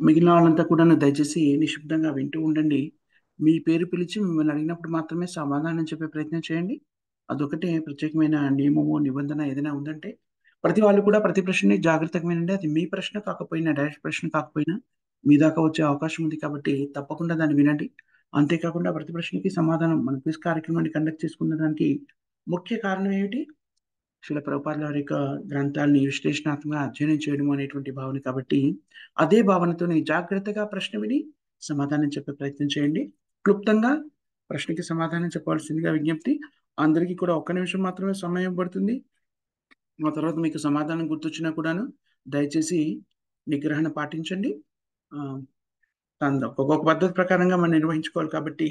మిగిలిన వాళ్ళంతా కూడాను దయచేసి నిశ్శబ్దంగా వింటూ ఉండండి. మీ పేరు పిలిచి మిమ్మల్ని అడిగినప్పుడు మాత్రమే సమాధానం చెప్పే ప్రయత్నం చేయండి. అదొకటే ప్రత్యేకమైన నియమము, నిబంధన ఏదైనా ఉందంటే, ప్రతి వాళ్ళు కూడా ప్రతి ప్రశ్నని జాగ్రత్తగా వినండి. అది మీ ప్రశ్న కాకపోయినా, డైరెక్ట్ ప్రశ్న కాకపోయినా, మీ దాకా వచ్చే అవకాశం ఉంది కాబట్టి తప్పకుండా దాన్ని వినండి. అంతేకాకుండా ప్రతి ప్రశ్నకి సమాధానం మన క్విజ్ కార్యక్రమాన్ని కండక్ట్ చేసుకున్న దానికి ముఖ్య కారణం ఏమిటి? శిల ప్రభుపాదుల వారి యొక్క గ్రంథాలని విశ్లేషణాత్మకంగా అధ్యయనం చేయడం అనేటువంటి భావన కాబట్టి, అదే భావనతోని జాగ్రత్తగా ప్రశ్న విని సమాధానం చెప్పే ప్రయత్నం చేయండి. క్లుప్తంగా ప్రశ్నకి సమాధానం చెప్పాల్సిందిగా విజ్ఞప్తి. అందరికీ కూడా ఒక్క నిమిషం మాత్రమే సమయం పడుతుంది. ఆ తర్వాత మీకు సమాధానం గుర్తొచ్చినా కూడాను దయచేసి నిగ్రహణ పాటించండి. ఆహ్, ఒక్కొక్క పద్ధతి ప్రకారంగా మనం నిర్వహించుకోవాలి కాబట్టి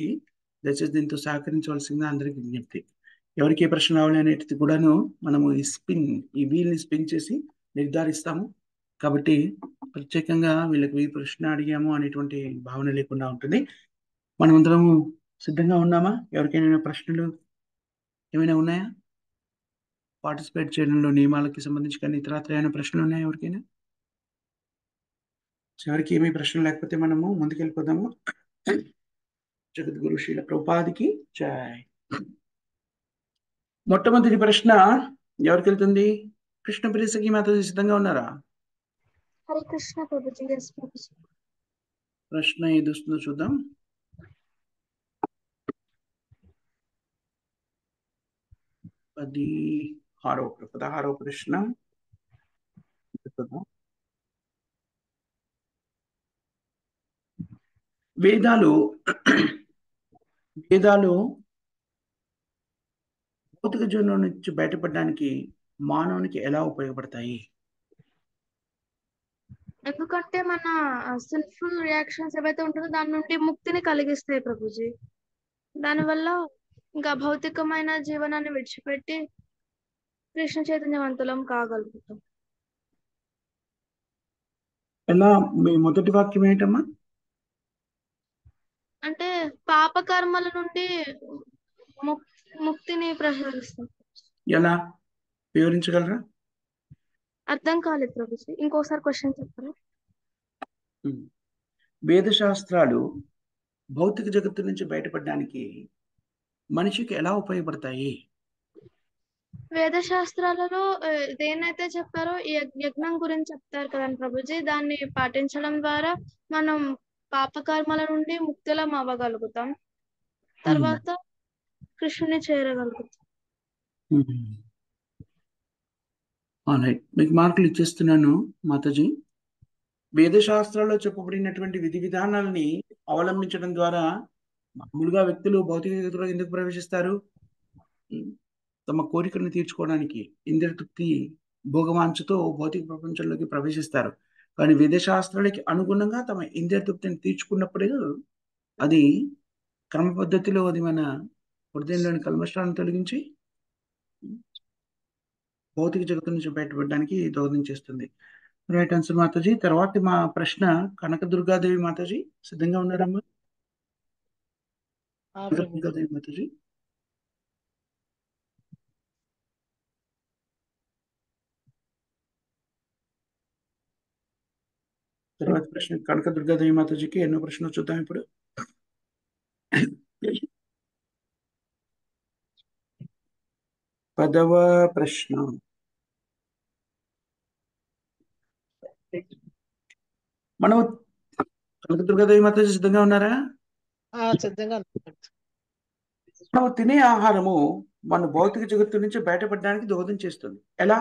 దయచేసి దీంతో సహకరించవలసిందిగా అందరికీ విజ్ఞప్తి. ఎవరికి ఏ ప్రశ్న రావాలి అనేటిది కూడాను మనము ఈ వీల్ని స్పిన్ చేసి నిర్ధారిస్తాము. కాబట్టి ప్రత్యేకంగా వీళ్ళకి ఈ ప్రశ్న అడిగాము అనేటువంటి భావన లేకుండా ఉంటుంది. మనమందరం సిద్ధంగా ఉన్నామా? ఎవరికైనా ప్రశ్నలు ఏమైనా ఉన్నాయా? పార్టిసిపేట్ చేయడంలో నియమాలకి సంబంధించి కానీ ఇతరత్ర ఏమైనా ప్రశ్నలు ఉన్నాయా ఎవరికైనా? చివరికి ఏమీ ప్రశ్న లేకపోతే మనము ముందుకెళ్ళిపోదాము. జగద్గురు శ్రీల ప్రభుపాదికి జై. మొట్టమొదటి ప్రశ్న ఎవరికి వెళ్తుంది? కృష్ణప్రియ సఖి మాతాజీ సిద్ధంగా ఉన్నారా? హరే కృష్ణ ప్రభుజీ. ఎస్ ప్రభుజీ. ప్రశ్న ఏది వస్తుందో చూద్దాం. పదహారవ ప్రశ్న వేదాలు వేదాలు భౌతిక జీవనం నుంచి బయటపడడానికి మానవునికి ఎలా ఉపయోగపడతాయి? ఎందుకంటే మన సిన్ఫుల్ రియాక్షన్స్ ఏవైతే ఉంటుందో దాని నుండి ముక్తిని కలిగిస్తాయి ప్రభుజీ. దానివల్ల ఇంకా భౌతికమైన జీవనాన్ని విడిచిపెట్టి కృష్ణ చైతన్యవంతులం కాగలుగుతాం. ఎలా? మీ మొదటి వాక్యం ఏంటమ్మా? అంటే పాప కర్మల నుండి ముక్తిని ప్రసాదిస్తాం. ఎలా వివరించగలరా? అర్థం కాలేదు ప్రభుజీ, ఇంకోసారి క్వశ్చన్ చెప్పారా? వేద శాస్త్రాలు భౌతిక జగత్తు నుంచి బయటపడడానికి మనిషికి ఎలా ఉపయోగపడతాయి? వేద శాస్త్రాలలో దేన్నైతే చెప్పారో ఈ యజ్ఞం గురించి చెప్తారు కదండి ప్రభుజీ. దాన్ని పాటించడం ద్వారా మనం పాపకర్మల నుండి ముక్తులం అవ్వగలుగుతాం. తర్వాత కృష్ణుని చేరగలుగుతాం. మీకు మార్కులు ఇచ్చేస్తున్నాను మాతాజీ. వేదశాస్త్రాల్లో చెప్పబడినటువంటి విధి విధానాలని అవలంబించడం ద్వారా మామూలుగా వ్యక్తులు భౌతిక జగత్తులో ఎందుకు ప్రవేశిస్తారు? తమ కోరికలను తీర్చుకోవడానికి, ఇంద్రియ తృప్తి భోగవాంఛతో భౌతిక ప్రపంచంలోకి ప్రవేశిస్తారు. కానీ వేదశాస్త్రాలకి అనుగుణంగా తమ ఇంద్రియ తృప్తిని తీర్చుకున్నప్పుడు అది క్రమ పద్ధతిలో అది మన హృదయంలోని కల్మషాలను తొలగించి భౌతిక జగత్తు నుంచి బయటపడడానికి దోహదం చేస్తుంది. Right answer Mataji. తర్వాత మా ప్రశ్న కనకదుర్గాదేవి మాతాజీ సిద్ధంగా ఉన్నారమ్మా? కనకదుర్గాదేవి మాతాజీ. తర్వాత ప్రశ్న కనకదుర్గాదేవి మాతాజీకి ఎన్నో ప్రశ్నలు చూద్దాం ఇప్పుడు. పదవ ప్రశ్న. మనం కనకదుర్గాదేవి మాతాజీ సిద్ధంగా ఉన్నారా? సిద్ధంగా. మనం తినే ఆహారము మన భౌతిక జగత్తు నుంచి బయటపడడానికి దోహదం చేస్తుంది. ఎలా?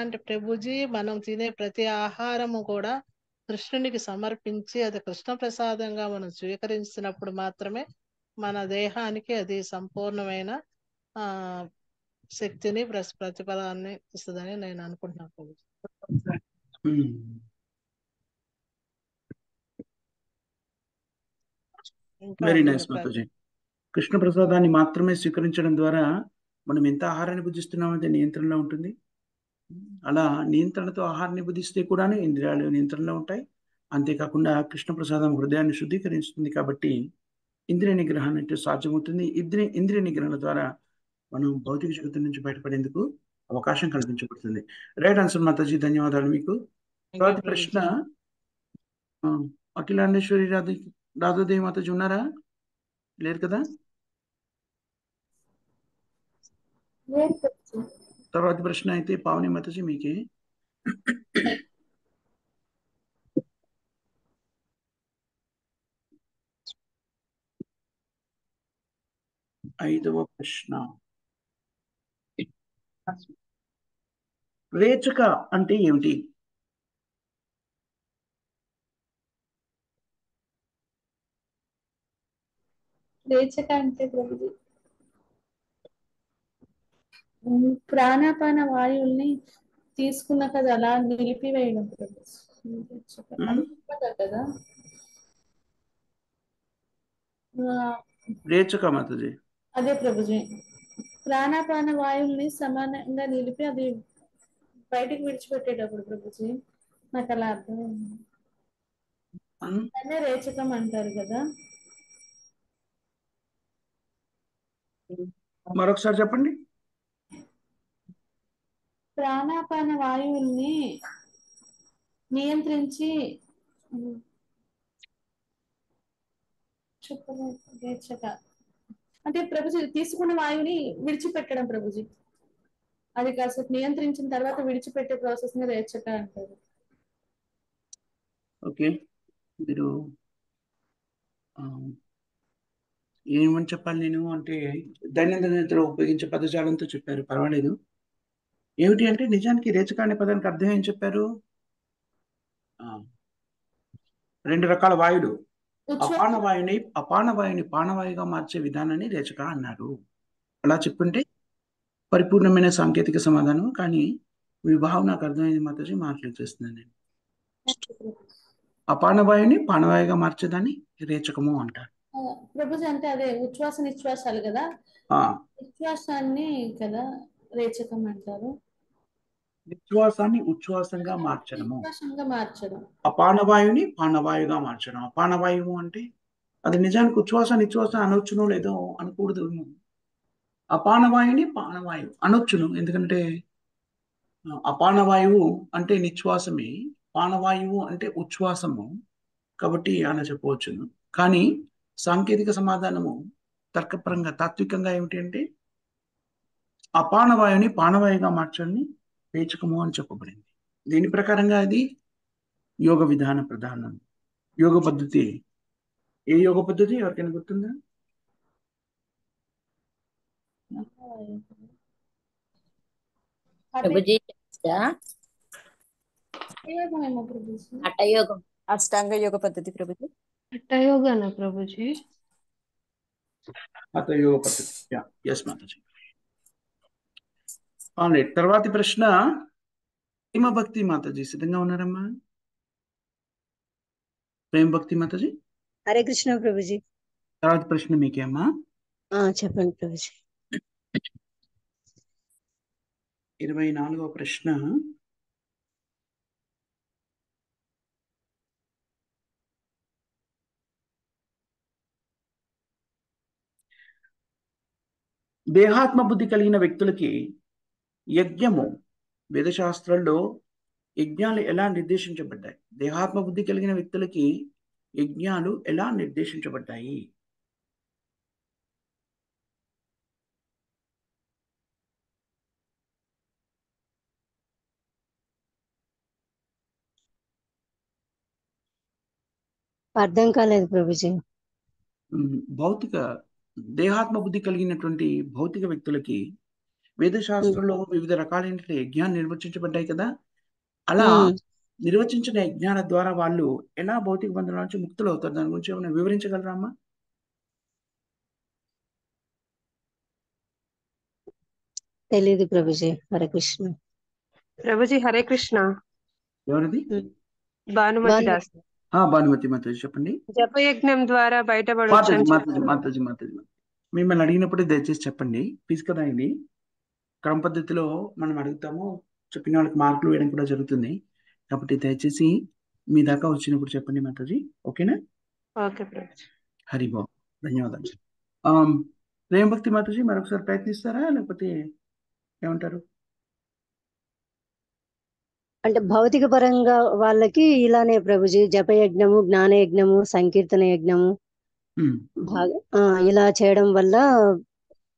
అంటే ప్రభుజీ, మనం తినే ప్రతి ఆహారము కూడా కృష్ణునికి సమర్పించి అది కృష్ణ ప్రసాదంగా మనం స్వీకరించినప్పుడు మాత్రమే మన దేహానికి అది సంపూర్ణమైన శక్తిని ప్రతిఫలాన్ని ఇస్తుందని నేను అనుకుంటున్నాను ప్రభుజీ. Very nice Mataji. కృష్ణ ప్రసాదాన్ని మాత్రమే స్వీకరించడం ద్వారా మనం ఎంత ఆహారాన్ని భుజిస్తున్నామో అది నియంత్రణలో ఉంటుంది. అలా నియంత్రణతో ఆహారాన్ని భుజిస్తే కూడా ఇంద్రియాలు నియంత్రణలో ఉంటాయి. అంతేకాకుండా కృష్ణ ప్రసాదం హృదయాన్ని శుద్ధీకరిస్తుంది కాబట్టి ఇంద్రియ నిగ్రహం అంటే సాధ్యమవుతుంది. ఇంద్రియ నిగ్రహణ ద్వారా మనం భౌతిక జగత్తు నుంచి బయటపడేందుకు అవకాశం కల్పించబడుతుంది. Right answer Mataji. ధన్యవాదాలు మీకు. తర్వాత ప్రశ్న అఖిలాండేశ్వరి రాధాదేవి మాతాజీ ఉన్నారా? లేరు కదా? తర్వాత ప్రశ్న అయితే పావని మాతాజీ మీకే. ఐదవ ప్రశ్న, రేచక అంటే ఏమిటి? రేచక అంటే ప్రభుజీ ప్రాణాపాన వాయువుల్ని తీసుకున్నాక అది అలా నిలిపివేయడం ప్రభుజీ. అది కదా రేచక మాతాజీ. అదే ప్రభుజీ, ప్రాణాపాన వాయువుల్ని సమానంగా నిలిపి అది బయటికి విడిచిపెట్టేటప్పుడు ప్రభుజీ నాకు అలా అర్థమైంది. అదే రేచకం అంటారు కదా. మరొకసారి చెప్పండి. ప్రాణాపాన వాయువుల్ని నియంత్రించి రేచక అంటే ప్రభుజీ తీసుకున్న వాయువుని విడిచిపెట్టడం ప్రభుజీ. అది కాసేపు నియంత్రించిన తర్వాత విడిచిపెట్టే ప్రాసెస్ ని రేచక అంటారు. ఓకే, మీరు ఏమని చెప్పాలి నేను అంటే దైనందిన ఉపయోగించే పదజాలంతో చెప్పారు, పర్వాలేదు. ఏమిటి అంటే నిజానికి రేచక అనే పదానికి అర్థం ఏం చెప్పారు? రెండు రకాల వాయువులు, అపానవాయుని పానవాయుగా మార్చే విధానాన్ని రేచక అన్నారు. అలా చెప్పుంటే పరిపూర్ణమైన సాంకేతిక సమాధానం. కానీ మీ భావం నాకు అర్థమైంది మాతాజీ, మాటలు చేస్తున్నాను నేను. అపానవాయుని పానవాయుగా మార్చేదాన్ని రేచకము అంటారు ప్రభుజీ. అంటే అదే ఉచ్ఛ్వాస నిశ్వాసాలు కదా, ఉచ్ఛ్వాసాన్ని కదా రేచకం అంటారు. నిశ్వాసాన్ని ఉచ్ఛ్వాసంగా మార్చడము, మార్చడం. అపానవాయుని పానవాయుగా మార్చడం. అపానవాయువు అంటే అది నిజానికి ఉచ్ఛ్వాస నిశ్వాస అనొచ్చునో లేదో అనకూడదు. అపానవాయుని పానవాయువు అనొచ్చును, ఎందుకంటే అపానవాయువు అంటే నిశ్వాసమే, పానవాయువు అంటే ఉచ్ఛ్వాసము, కాబట్టి అలా చెప్పవచ్చును. కానీ సాంకేతిక సమాధానము తర్కపరంగా తాత్వికంగా ఏమిటి అంటే అపానవాయుని పానవాయుగా మార్చడాన్ని రేచకము అని చెప్పబడింది. దీని ప్రకారంగా అది యోగ విధాన ప్రధానం. యోగ పద్ధతి, ఏ యోగ పద్ధతి ఎవరికైనా గుర్తుందా? అష్టాంగ యోగ పద్ధతి ప్రభుజీ. హఠయోగానా ప్రభుజీ? హఠయోగ పద్ధతి, ఎస్ మాతాజీ. తర్వాతి ప్రశ్న ప్రేమ భక్తి మాతాజీ సిద్ధంగా ఉన్నారమ్మా? ప్రేమ భక్తి మాతాజీ. హరే కృష్ణ ప్రభుజీ. తర్వాత ప్రశ్న మీకే అమ్మా. చెప్పండి ప్రభుజీ. 24వ ప్రశ్న, దేహాత్మ బుద్ధి కలిగిన వ్యక్తులకి యజ్ఞము, వేదశాస్త్రంలో యజ్ఞాలు ఎలా నిర్దేశించబడ్డాయి? దేహాత్మ బుద్ధి కలిగిన వ్యక్తులకి యజ్ఞాలు ఎలా నిర్దేశించబడ్డాయి? అర్థం కాలేదు ప్రభుజీ. భౌతిక దేహాత్మ బుద్ధి కలిగినటువంటి భౌతిక వ్యక్తులకి వేదశాస్త్రంలో వివిధ రకాలైన యజ్ఞాలు నిర్వచించబడ్డాయి కదా. అలా నిర్వచించిన యజ్ఞాల ద్వారా వాళ్ళు ఎలా భౌతిక బంధనాల నుంచి ముక్తులు అవుతారు? దాని గురించి ఏమైనా వివరించగలరా అమ్మా? తెలీదు ప్రభుజీ. హరే కృష్ణ ప్రభుజీ. హరే కృష్ణ. ఎవరిది? భానుమతి దాస్. భానుమతి మాతాజీ చెప్పండి. జపయజ్ఞం ద్వారా బయటపడవచ్చు. మాతాజీ మిమ్మల్ని అడిగినప్పుడు దయచేసి చెప్పండి ప్లీజ్ కదా. ఇది క్రమ పద్ధతిలో మనం అడుగుతాము, చెప్పిన వాళ్ళకి మార్కులు వేయడం కూడా జరుగుతుంది, కాబట్టి దయచేసి మీ దాకా వచ్చినప్పుడు చెప్పండి మాతాజీ, ఓకేనా? ఓకే ప్రభుజీ. హరి బాబు, ధన్యవాదాలు. ప్రేమ భక్తి మాతాజీ మరొకసారి ప్రయత్నిస్తారా, లేకపోతే ఏమంటారు? అంటే భౌతిక పరంగా వాళ్ళకి ఇలానే ప్రభుజీ జపయజ్ఞము, జ్ఞానయజ్ఞము, సంకీర్తన యజ్ఞము ఉమ్. బాగా ఇలా చేయడం వల్ల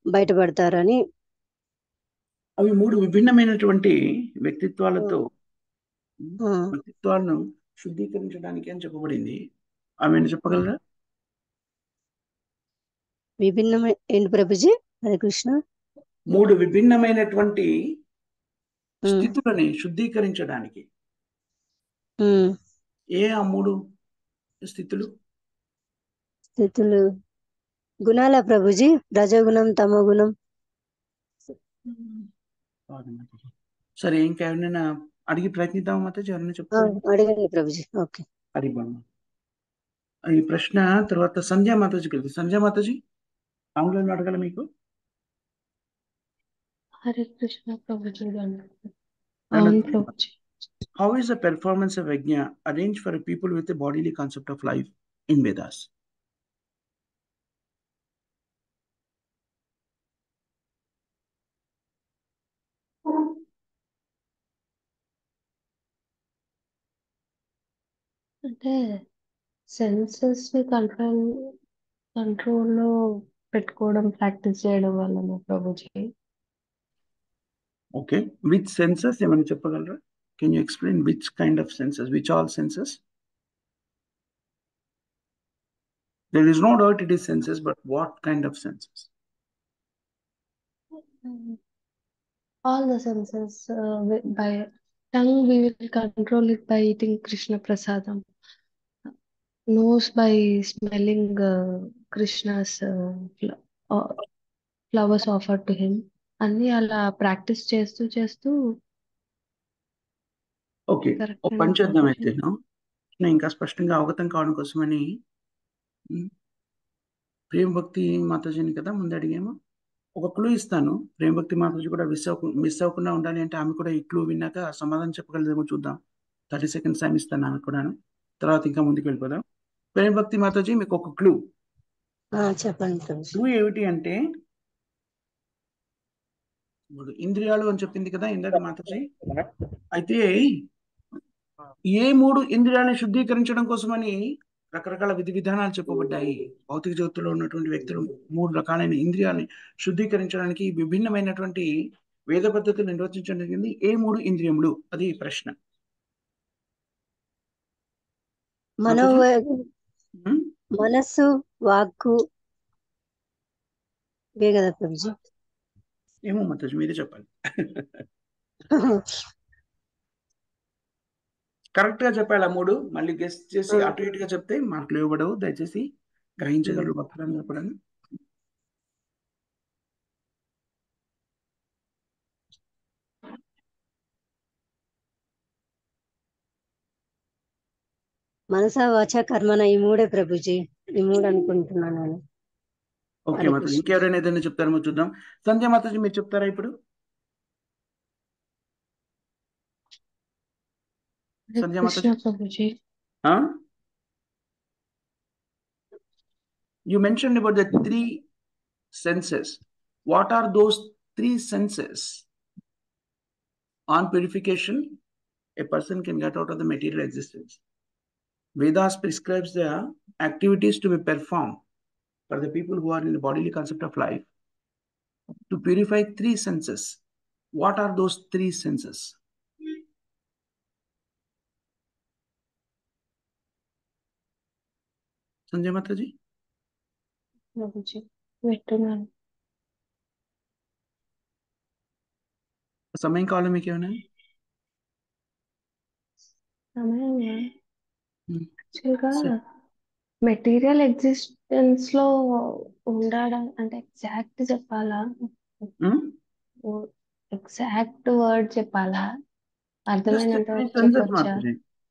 బయటపడతారని. అవి 3 విభిన్నమైనటువంటి వ్యక్తిత్వాలతో ఆ, వ్యక్తిత్వాలను శుద్ధీకరించడానికి అని చెప్పబడింది. ఆమెను చెప్పగలరా? విభిన్నమైన ఏంటి ప్రభుజీ? హరే కృష్ణ. 3 విభిన్నమైనటువంటి ఉమ్, స్థితులని శుద్ధీకరించడానికి. ఉమ్. ఆ 3 స్థితులు? స్థితులు గుణాల ప్రభుజీ, రజోగుణం, తమోగుణం. సరే, ఇంకా ఎవరైనా అడిగి ప్రయత్నిద్దాం మాతాజీ, ఎవరైనా చెప్తారు? అడగండి ప్రభుజీ. ఓకే. అడిగమ్మా. ఈ ప్రశ్న తర్వాత సంధ్యా మాతాజీకి వెళ్తుంది. సంధ్యా మాతాజీ ఆంగ్లంలో అడగాల మీకు. హరే కృష్ణ ప్రభుజీ. అవును Prabhuji. How is the performance of yajna arranged for a people with a bodily concept of life in Vedas? అంటే సెన్సెస్ ని కంట్రోల్లో పెట్టుకోవడం, ప్రాక్టీస్ చేయడం వల్ల ప్రభుజీ. Okay, which senses ఏమైనా చెప్పగలరా? Can you explain which kind of senses? Which all senses? There is no doubt it is senses, but what kind of senses? All the senses. By tongue we will control it by eating Krishna prasadam. Nose by smelling Krishna's flowers offered to him. అన్ని అలా practice చేస్తూ చేస్తూ okay, correct ఒక పని చేద్దాం అయితే. నేను ఇంకా స్పష్టంగా అవగతం కావడం కోసమని ప్రేమ భక్తి మాతాజీని కదా ముందు అడిగేమో, ఒక క్లూ ఇస్తాను. ప్రేమ భక్తి మాతాజీ కూడా మిస్ అవ్వకుండా ఉండాలి అంటే ఆమె కూడా ఈ క్లూ విన్నాక సమాధానం చెప్పగలదేమో చూద్దాం. 30 seconds టైం ఇస్తాను ఆమె కూడాను. తర్వాత ఇంకా ముందుకు వెళ్ళిపోదాం. ప్రేమ భక్తి మాతాజీ మీకు ఒక క్లూ. చెప్పండి ప్రభుజీ. క్లూ ఏమిటి అంటే, ఇప్పుడు ఇంద్రియాలు అని చెప్పింది కదా ఇందాక మాతాజీ. అయితే ఏ 3 ఇంద్రియాలను శుద్ధీకరించడం కోసమని రకరకాల విధి విధానాలు చెప్పబడ్డాయి. భౌతిక జగత్తులో ఉన్నటువంటి వ్యక్తులు 3 రకాలైన ఇంద్రియాలని శుద్ధీకరించడానికి విభిన్నమైనటువంటి వేద పద్ధతులు నిర్వచించడం జరిగింది. ఏ 3 ఇంద్రియములు? అది ప్రశ్న. మనస్సు, వాక్కు, ఇవే కదా ప్రభుజీ? ఏమో మాతాజీ మీరే చెప్పాలి. కరెక్ట్ గా చెప్పాలి ఆ 3. మళ్ళీ గెస్ట్ చేసి అటు ఇటుగా చెప్తే మార్కులు ఇవ్వబడవు. దయచేసి గ్రహించగలరు భక్తులందరూ కూడా. మనస, వాచ, కర్మన, ఈ 3 ప్రభుజీ. ఈ 3 అనుకుంటున్నాను నేను. ఓకే మాతాజీ, ఇంకెవరైనా ఏదైనా చెప్తారేమో చూద్దాం. సంధ్య మాతాజీ మీరు చెప్తారా ఇప్పుడు? సంధ్య Mataji. Prabhuji. You mentioned about the 3 senses. What are those 3 senses? On purification, a person can get out of the material existence. Vedas prescribes the activities to be performed for the people who are in the bodily concept of life to purify 3 senses. What are those 3 senses? Sanjay Mataji? Prabhuji వింటున్నాను. సమయం కావాలి మీకు ఏమైనా? సమయంగా యాక్చువల్గా material existence లో ఉండడం అంటే ఎగ్జాక్ట్ చెప్పాలా? ఎగ్జాక్ట్ వర్డ్ చెప్పాలా? అర్థమైనంత వరకు చెప్పొచ్చా?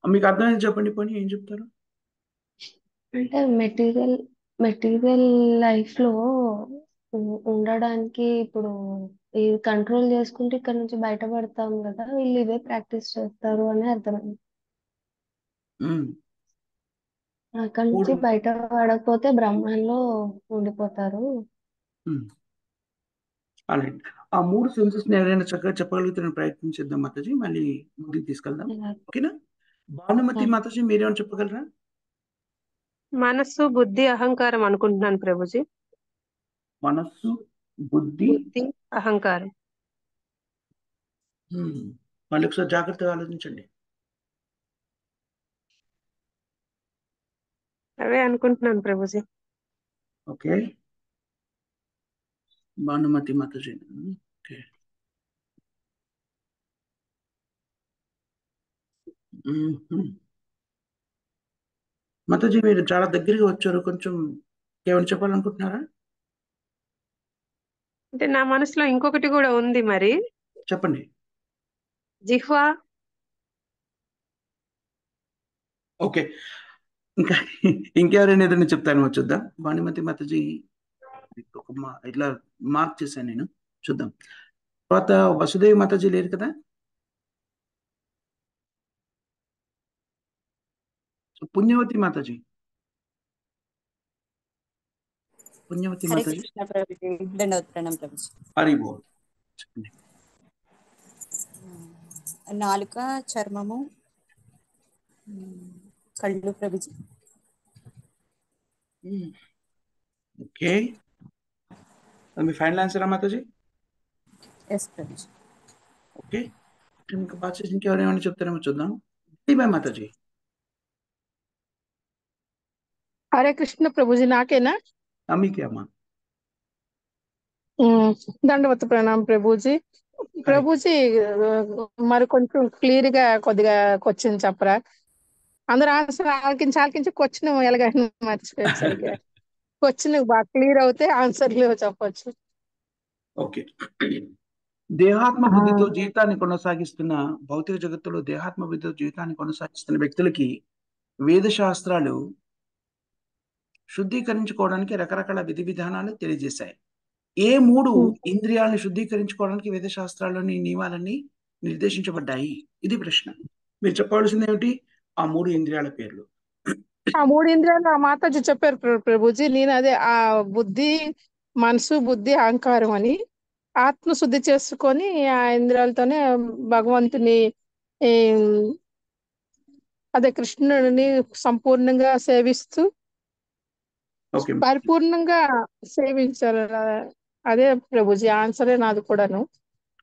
మీకు అర్థమైంది చెప్పండి. పోనీ ఏం చెప్తారు? అంటే మెటీరియల్ లైఫ్ లో ఉండడానికి ఇప్పుడు ఈ కంట్రోల్ చేసుకుంటే ఇక్కడ నుంచి బయటపడతాం కదా, వీళ్ళు ఇవే ప్రాక్టీస్ చేస్తారు అని అర్థమైంది. అక్కడ నుంచి బయట పడకపోతే బ్రహ్మంలో ఉండిపోతారు. అలాగే ఆ 3 సెన్సెస్ ని ఎవరైనా చక్కగా చెప్పగలుగుతున్న ప్రయత్నం చేద్దాం మాతాజీ, మళ్ళీ ముందుకు తీసుకెళ్దాం. ఓకేనా? భానుమతి మాతాజీ మీరేమైనా చెప్పగలరా? మనస్సు, బుద్ధి, అహంకారం అనుకుంటున్నాను ప్రభుజీ. మనస్సు, బుద్ధి, బుద్ధి, అహంకారం. మళ్ళీ ఒకసారి జాగ్రత్తగా ఆలోచించండి. అవే అనుకుంటున్నాను ప్రభుజీ. ఓకే, భానుమతి మాతాజీ. ఓకే, మాతాజీ మీరు చాలా దగ్గరగా వచ్చారు, కొంచెం ఏమైనా చెప్పాలనుకుంటున్నారా? అంటే నా మనసులో ఇంకొకటి కూడా ఉంది మరి. చెప్పండి. జిహ్వా. ఓకే, ఇంకా ఇంకెవరైనా ఏదైనా చెప్తాను చూద్దాం. భానుమతి మాతాజీ ఇట్లా మార్క్ చేశాను నేను, చూద్దాం. తర్వాత వసుదేవి మాతాజీ లేరు కదా? పుణ్యవతి మాతాజీ, పుణ్యవతి హరే మాతాజీ. కృష్ణ ప్రభుజీ, దండవత్ ప్రణాం ప్రభుజీ. హరి బోల్. చెప్పండి. నాలుక, చర్మము, కళ్ళు ప్రభుజీ. ఓకే, మీ final ఆన్సరా Mataji? Yes Prabhuji. Okay, ఇంకా బాగా చేసి ఇంకెవరేమైనా చెప్తారేమో చూద్దాం. దీపా మాతాజీ. హరే కృష్ణ ప్రభుజీ, నాకేనా? మీకే అమ్మా. దండవత్ ప్రణాం ప్రభుజీ. ప్రభుజీ మరి కొంచెం క్లియర్ గా కొద్దిగా క్వశ్చన్ చెప్పరా? అందరూ ఆన్సర్ ఆలకించి క్వశ్చన్ ఎలాగైనా మర్చిపోయారు సరిగ్గా. క్వశ్చన్ బాగా క్లియర్ అవుతే ఆన్సర్లు చెప్పొచ్చు. ఓకే, దేహాత్మ బుద్ధితో జీవితాన్ని కొనసాగిస్తున్న, భౌతిక జగత్తులో దేహాత్మ బుద్ధితో జీవితాన్ని కొనసాగిస్తున్న వ్యక్తులకి వేద శాస్త్రాలు శుద్ధీకరించుకోవడానికి రకరకాల విధి విధానాలు తెలియజేశాయి. ఏ 3 ఇంద్రియాలను శుద్ధీకరించుకోవడానికి వేద శాస్త్రాల్లోని నియమాలన్నీ నిర్దేశించబడ్డాయి? ఇది ప్రశ్న. మీరు చెప్పవలసింది ఏమిటి? ఆ 3 ఇంద్రియాల పేర్లు. ఆ 3 ఇంద్రియాలు ఆ మాతాజీ చెప్పారు ప్రభుజీ. నేను అదే ఆ బుద్ధి, మనసు, బుద్ధి, అహంకారం అని ఆత్మ శుద్ధి చేసుకొని ఆ ఇంద్రియాలతోనే భగవంతుని అదే కృష్ణుడిని సంపూర్ణంగా సేవిస్తూ ఓకే, పరిపూర్ణంగా సేవించారు. అదే ప్రభుజీ ఆన్సరే నాది కూడాను.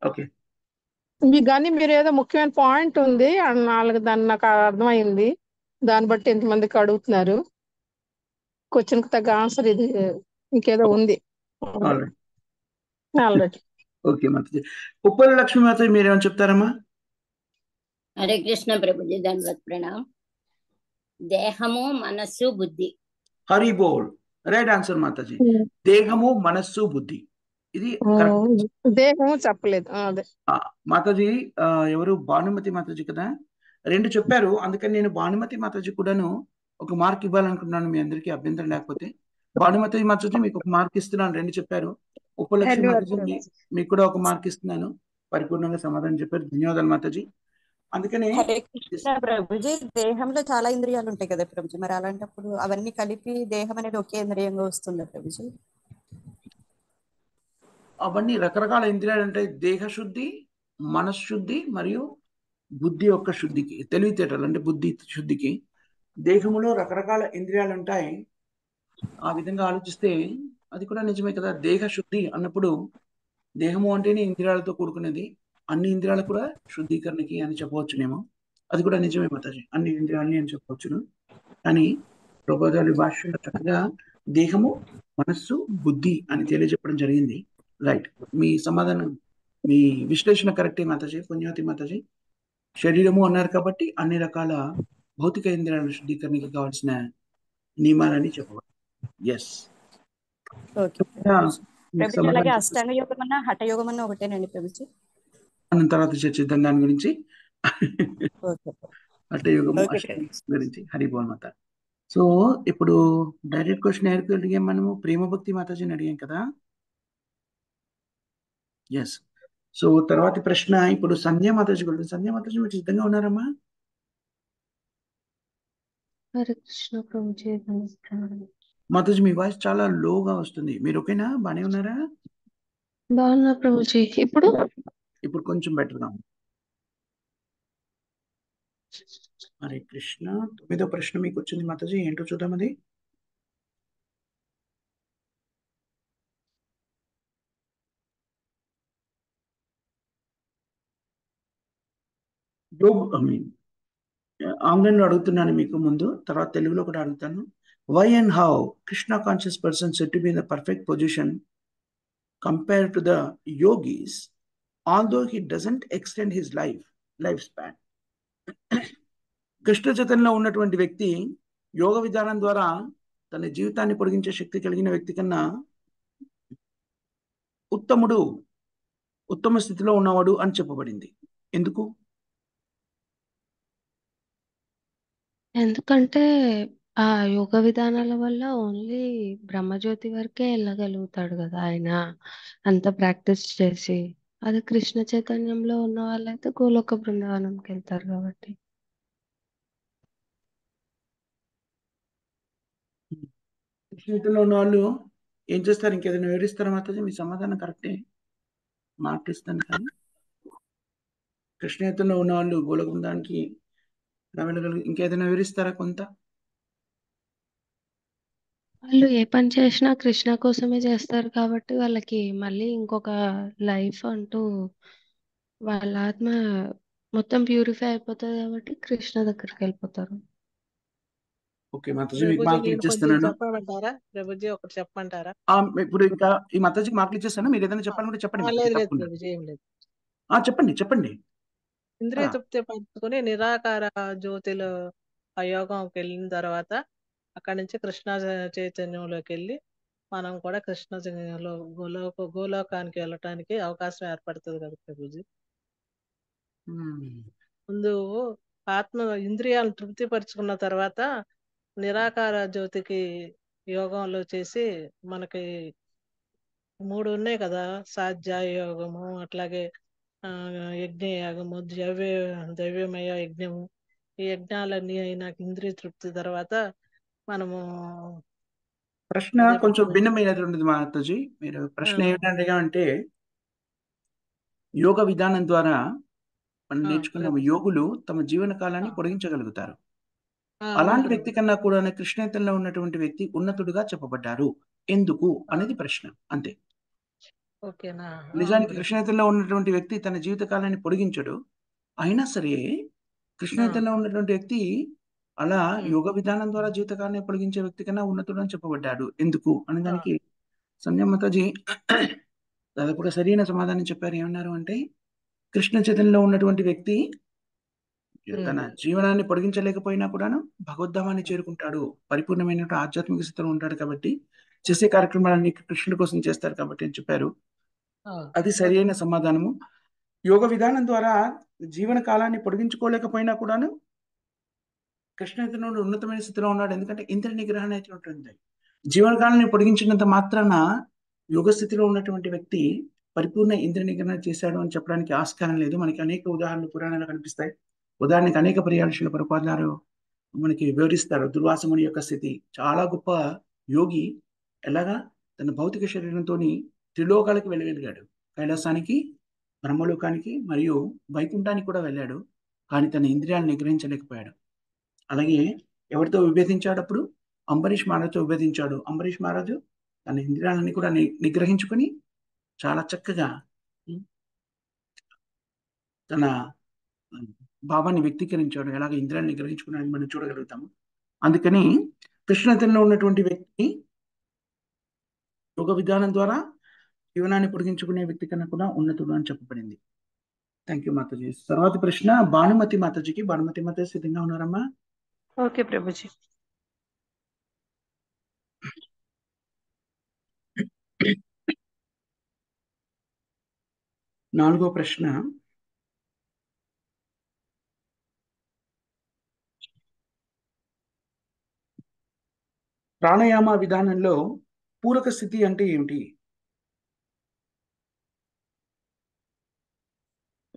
ఓకే, కానీ మీరు ఏదో ముఖ్యమైన పాయింట్ ఉంది దాన్ని నాకు అర్థమైంది. దాన్ని బట్టి ఎంతమందికి అడుగుతున్నారు. క్వశ్చన్ కి తగ్గ ఆన్సర్ ఇది, ఇంకేదో ఉంది ఆల్రెడీ. ఓకే మాతాజీ. ఉప్పల లక్ష్మి మాతాజీ మీరేమైనా చెప్తారమ్మా? హరే కృష్ణ ప్రభుజీ, దండవత్ ప్రణాం. దేహము, మనస్సు, బుద్ధి. హరి బోల్. Right answer Mataji. దేహము, మనస్సు, బుద్ధి. ఇది దేహము చెప్పలేదు. అదే మాతాజీ ఎవరు? భానుమతి మాతాజీ కదా, 2 చెప్పారు. అందుకని నేను భానుమతి మాతాజీ కూడాను ఒక మార్క్ ఇవ్వాలనుకుంటున్నాను, మీ అందరికీ అభ్యంతరం లేకపోతే. భానుమతి మాతాజీ మీకు ఒక మార్క్ ఇస్తున్నాను, 2 చెప్పారు. ఉపలక్ష్మి మాతాజీ మీకు కూడా ఒక మార్క్ ఇస్తున్నాను, పరిపూర్ణంగా సమాధానం చెప్పారు. ధన్యవాదాలు మాతాజీ. అందుకనే హరే కృష్ణ ప్రభుజీ, దేహంలో చాలా ఇంద్రియాలు ఉంటాయి కదా ప్రభుజీ, మరి అలాంటప్పుడు అవన్నీ కలిపి దేహం అనేది ఒకే ఇంద్రియంగా వస్తుందా ప్రభుజీ? అవన్నీ రకరకాల ఇంద్రియాలు ఉంటాయి. దేహశుద్ధి, మనశ్శుద్ధి మరియు బుద్ధి యొక్క శుద్ధికి, తెలివితేటలు అంటే బుద్ధి శుద్ధికి దేహములో రకరకాల ఇంద్రియాలు ఉంటాయి. ఆ విధంగా ఆలోచిస్తే అది కూడా నిజమే కదా. దేహ శుద్ధి అన్నప్పుడు దేహము అంటేనే ఇంద్రియాలతో కూడుకునేది, అన్ని ఇంద్రియాలు కూడా శుద్ధీకరణకి అని చెప్పవచ్చునేమో. అది కూడా నిజమే మాతాజీ, అన్ని ఇంద్రియాలని అని చెప్పవచ్చును. కానీ ప్రభుజీ భాష్యంలో చక్కగా దేహము, మనస్సు, బుద్ధి అని తెలియజెప్పడం జరిగింది. రైట్, మీ సమాధానం, మీ విశ్లేషణ కరెక్టే మాతాజీ. పుణ్యవతి మాతాజీ, శరీరము అన్నారు కాబట్టి అన్ని రకాల భౌతిక ఇంద్రియాల శుద్ధీకరణకి కావాల్సిన నియమాలని చెప్పవచ్చు. ఎస్, అలాగే అష్టాంగ యోగం అన్నా హఠ యోగం అన్నా ఒకటేనండి ప్రభుజీ? మనం తర్వాత చర్చిద్దాం దాని గురించి. హఠ యోగము, గురించి. హరిబోల్ మాత. సో ఇప్పుడు డైరెక్ట్ క్వశ్చన్ ఎవరికి అడిగాం మనము? ప్రేమభక్తి మాతాజీని అడిగాం కదా. ఎస్, సో తర్వాతి ప్రశ్న ఇప్పుడు సంధ్యా మాతాజీ గురించి. సంధ్యా మాతాజీ మీరు సిద్ధంగా ఉన్నారమ్మా? హరే కృష్ణ ప్రభుజీ. మాతాజీ మీ వాయిస్ చాలా లోగా వస్తుంది, మీరు ఓకేనా? బానే ఉన్నారా? బాగున్నా ప్రభుజీ. ఇప్పుడు ఇప్పుడు కొంచెం బెటర్గా ఉంది. హరే కృష్ణ. 9వ ప్రశ్న మీకు వచ్చింది మాతాజీ, ఏంటో చూద్దాం అది. ఆంగ్లంలో అడుగుతున్నాను మీకు ముందు, తర్వాత తెలుగులో కూడా అడుగుతాను. Why and how Krishna conscious person said to be in the perfect position compare to the yogis although he doesn't extend his life span. Krishna చైతన్యంలో ఉన్నటువంటి వ్యక్తి యోగ విధానం ద్వారా తన జీవితాన్ని పొడిగించే శక్తి కలిగిన వ్యక్తి కన్నా ఉత్తమ స్థితిలో ఉన్నవాడు అని చెప్పబడింది. ఎందుకు? ఎందుకంటే ఆ యోగ విధానాల వల్ల ఓన్లీ బ్రహ్మజ్యోతి వరకే వెళ్ళగలుగుతాడు కదా ఆయన, అంత ప్రాక్టీస్ చేసి. అదే కృష్ణ చైతన్యంలో ఉన్న వాళ్ళైతే గోలోక బృందావనంకి వెళ్తారు కాబట్టి. కృష్ణ చైతన్యంలో ఉన్న వాళ్ళు ఏం చేస్తారు? ఇంకేదైనా వివరిస్తారా మాతాజీ? మీ సమాధానం కరెక్టే, మాటిస్తాను. కానీ కృష్ణ చైతన్యంలో ఉన్న వాళ్ళు గోలోక బృందానికి వెళ్ళగలిగి ఇంకేదైనా వివరిస్తారా కొంత? వాళ్ళు ఏ పని చేసినా కృష్ణ కోసమే చేస్తారు కాబట్టి వాళ్ళకి మళ్ళీ ఇంకొక లైఫ్ అంటూ వాళ్ళ ఆత్మ మొత్తం ప్యూరిఫై అయిపోతుంది కాబట్టి కృష్ణ దగ్గరికి వెళ్ళిపోతారు. ఓకే మాతాజీ, మీకు ప్రభుజీ మార్కులు నేను కొంచెం ఇచ్చేస్తున్నాను. చెప్పమంటారా? ప్రభుజీ ఒకటి చెప్పమంటారా? ఇప్పుడు ఇంకా ఈ మాతాజీకి మార్కులు ఇచ్చేస్తాను. మీరు ఏదైనా చెప్పాలంటే చెప్పండి మాతాజీ, లేదు లేదు తప్పకుండా. ప్రభుజీ, ఏం లేదు. చెప్పండి. ఇంద్రియ తృప్తి పంచుకొని నిరాకార జ్యోతిలో ఆ యోగంకి వెళ్ళిన తర్వాత అక్కడి నుంచి కృష్ణ చైతన్యంలోకి వెళ్ళి మనం కూడా కృష్ణ చైతన్యంలో గోలోకానికి వెళ్ళటానికి అవకాశం ఏర్పడుతుంది కదా ప్రభుజీ. ముందు ఆత్మ ఇంద్రియాలను తృప్తిపరుచుకున్న తర్వాత నిరాకార జ్యోతికి యోగంలో చేసి మనకి 3 ఉన్నాయి కదా, సాధ్యాయ యోగము, అట్లాగే యజ్ఞ యాగము, ద్రవ్యమయ యజ్ఞము. ఈ యజ్ఞాలన్నీ అయినాక ఇంద్రియ తృప్తి తర్వాత మనము ప్రశ్న కొంచెం భిన్నమైనటువంటిది మాతాజీ. మీరు ప్రశ్న ఏమిటంటే అంటే యోగ విధానం ద్వారా మనం నేర్చుకున్న యోగులు తమ జీవన కాలాన్ని పొడిగించగలుగుతారు. అలాంటి వ్యక్తి కన్నా కూడా కృష్ణేతంలో ఉన్నటువంటి వ్యక్తి ఉన్నతుడుగా చెప్పబడ్డారు. ఎందుకు అనేది ప్రశ్న, అంతే. ఓకేనా? నిజానికి కృష్ణేతంలో ఉన్నటువంటి వ్యక్తి తన జీవిత కాలాన్ని పొడిగించడు. అయినా సరే కృష్ణేతంలో ఉన్నటువంటి వ్యక్తి అలా యోగ విధానం ద్వారా జీవితకాలాన్ని పొడిగించే వ్యక్తి కన్నా ఉన్నతుడు అని చెప్పబడ్డాడు. ఎందుకు అనే దానికి సంధ్యామాతాజీ దాదాపుగా సరైన సమాధానం చెప్పారు. ఏమన్నారు అంటే కృష్ణ చైతన్యంలో ఉన్నటువంటి వ్యక్తి తన జీవనాన్ని పొడిగించలేకపోయినా కూడాను భగవద్ధామాన్ని చేరుకుంటాడు, పరిపూర్ణమైన ఆధ్యాత్మిక స్థితిలో ఉంటాడు కాబట్టి చేసే కార్యక్రమాలన్నీ కృష్ణుడి కోసం చేస్తారు కాబట్టి అని చెప్పారు. అది సరైన సమాధానము. యోగ విధానం ద్వారా జీవన కాలాన్ని పొడిగించుకోలేకపోయినా కూడాను కృష్ణచైతన్యుడు ఉన్నతమైన స్థితిలో ఉన్నాడు. ఎందుకంటే ఇంద్రియ నిగ్రహణ అయితే ఉంటుంది. జీవనకాలాన్ని పొడిగించినంత మాత్రాన యోగ స్థితిలో ఉన్నటువంటి వ్యక్తి పరిపూర్ణ ఇంద్రియ నిగ్రహణ చేశాడు అని చెప్పడానికి ఆస్కారం లేదు. మనకి అనేక ఉదాహరణలు పురాణాలు కనిపిస్తాయి. ఉదాహరణకి అనేక పర్యాలు ప్రపాదాలు మనకి వివరిస్తారు. దుర్వాసముని యొక్క స్థితి చాలా గొప్ప యోగి, ఎలాగా తన భౌతిక శరీరంతో త్రిలోకాలకు వెళ్ళగలిగాడు. కైలాసానికి, బ్రహ్మలోకానికి మరియు వైకుంఠానికి కూడా వెళ్ళాడు. కానీ తన ఇంద్రియాలను నిగ్రహించలేకపోయాడు. అలాగే ఎవరితో విభేదించాడప్పుడు అంబరీష్ మహారాజుతో విభేదించాడు. అంబరీష్ మహారాజు తన ఇంద్రియాలని కూడా నిగ్రహించుకొని చాలా చక్కగా తన భావాన్ని వ్యక్తీకరించాడు. ఎలాగ ఇంద్రియాన్ని నిగ్రహించుకున్నాడని మనం చూడగలుగుతాము. అందుకని కృష్ణతలో ఉన్నటువంటి వ్యక్తి యోగ విధానం ద్వారా జీవనాన్ని పొడిగించుకునే వ్యక్తి కన్నా కూడా ఉన్నతుడు అని చెప్పబడింది. Thank you Mataji. తర్వాత ప్రశ్న భానుమతి మాతాజీకి. భానుమతి మాతాజీ సిద్ధంగా ఉన్నారమ్మా? ఓకే ప్రభుజీ. నాలుగో ప్రశ్న ప్రాణాయామ విధానంలో పూరక స్థితి అంటే ఏమిటి?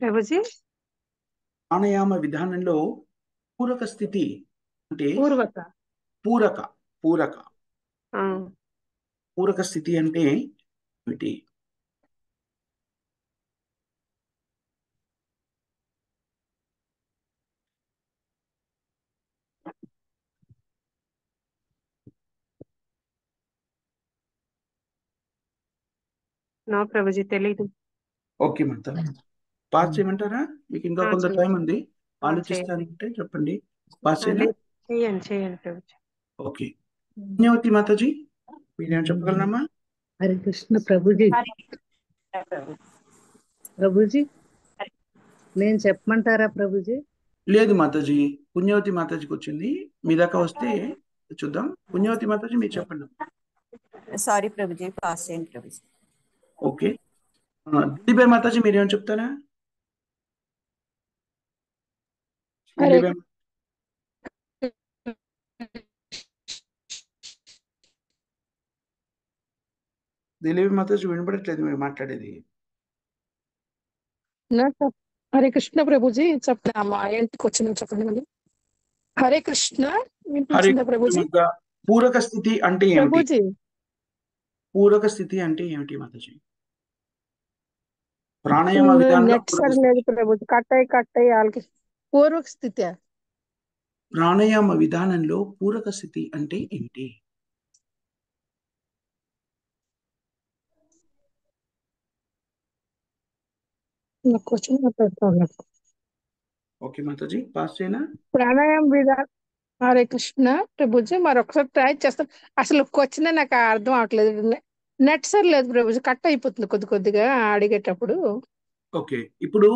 ప్రభుజీ ప్రాణాయామ విధానంలో పూరక స్థితి అంటే పూరక పూరక స్థితి అంటే ఏమిటి? నో ప్రభుజీ తెలీదు. ఓకే మాత, పాస్ చేయమంటారా? మీకు ఇంకా కొంత చేయండి. టైం ఉంది, చేయండి. ఆలోచిస్తానంటే చెప్పండి. పాస్ చేయనా? లేదు, చేయండి ప్రభుజీ. ఓకే. పుణ్యవతి మాతాజీ, మీరేం చెప్పగలరమ్మా? హరే కృష్ణ ప్రభుజీ. ప్రభుజీ నేను చెప్పమంటారా ప్రభుజీ? లేదు మాతాజీ, పుణ్యవతి మాతాజీకి వచ్చింది. మీ దాకా వస్తే చూద్దాం. పుణ్యవతి మాతాజీ మీరు చెప్పండి. సారీ ప్రభుజీ, పాస్ చేయండి ప్రభుజీ. ఓకే. దిలీబాయ్ మాతాజీ మీరేం చెప్తారా? హరే దిలీబాయ్ దిలీబాయ్ మాతాజీ వినపడట్లేదు మీరు మాట్లాడేది. హరే కృష్ణ ప్రభుజీ చెప్తామా? ఏంటికి వచ్చిన చెప్పండి మళ్ళీ. హరే కృష్ణ హరే వినిపించిందా ప్రభుజీ? కృష్ణ. పూరక స్థితి అంటే ఏమిటి? ప్రభుజీ పూరక స్థితి అంటే ఏమిటి మాతాజీ? ప్రాణాయామ విధానంలో నెట్ పూరక సరిలేదు స్థితి. ప్రభుజీ, కట్ అయ్యి వాళ్ళకి పూర్వక స్థితి. ప్రాణాయామ విధానంలో పూరక స్థితి అంటే ఏమిటి? క్వశ్చన్ మాట్లాడుతున్నా. ఓకే మాతాజీ, పాస్ చేయనా? ప్రాణాయామ విధానం. హరే కృష్ణ ప్రభుజీ మరొకసారి ట్రై చేస్తాం. అసలు క్వశ్చన్ నాకు అర్థం అవట్లేదు. నెట్ సరిలేదు ప్రభుజీ, కట్ అయిపోతుంది కొద్దిగా అడిగేటప్పుడు. ఓకే, ఇప్పుడు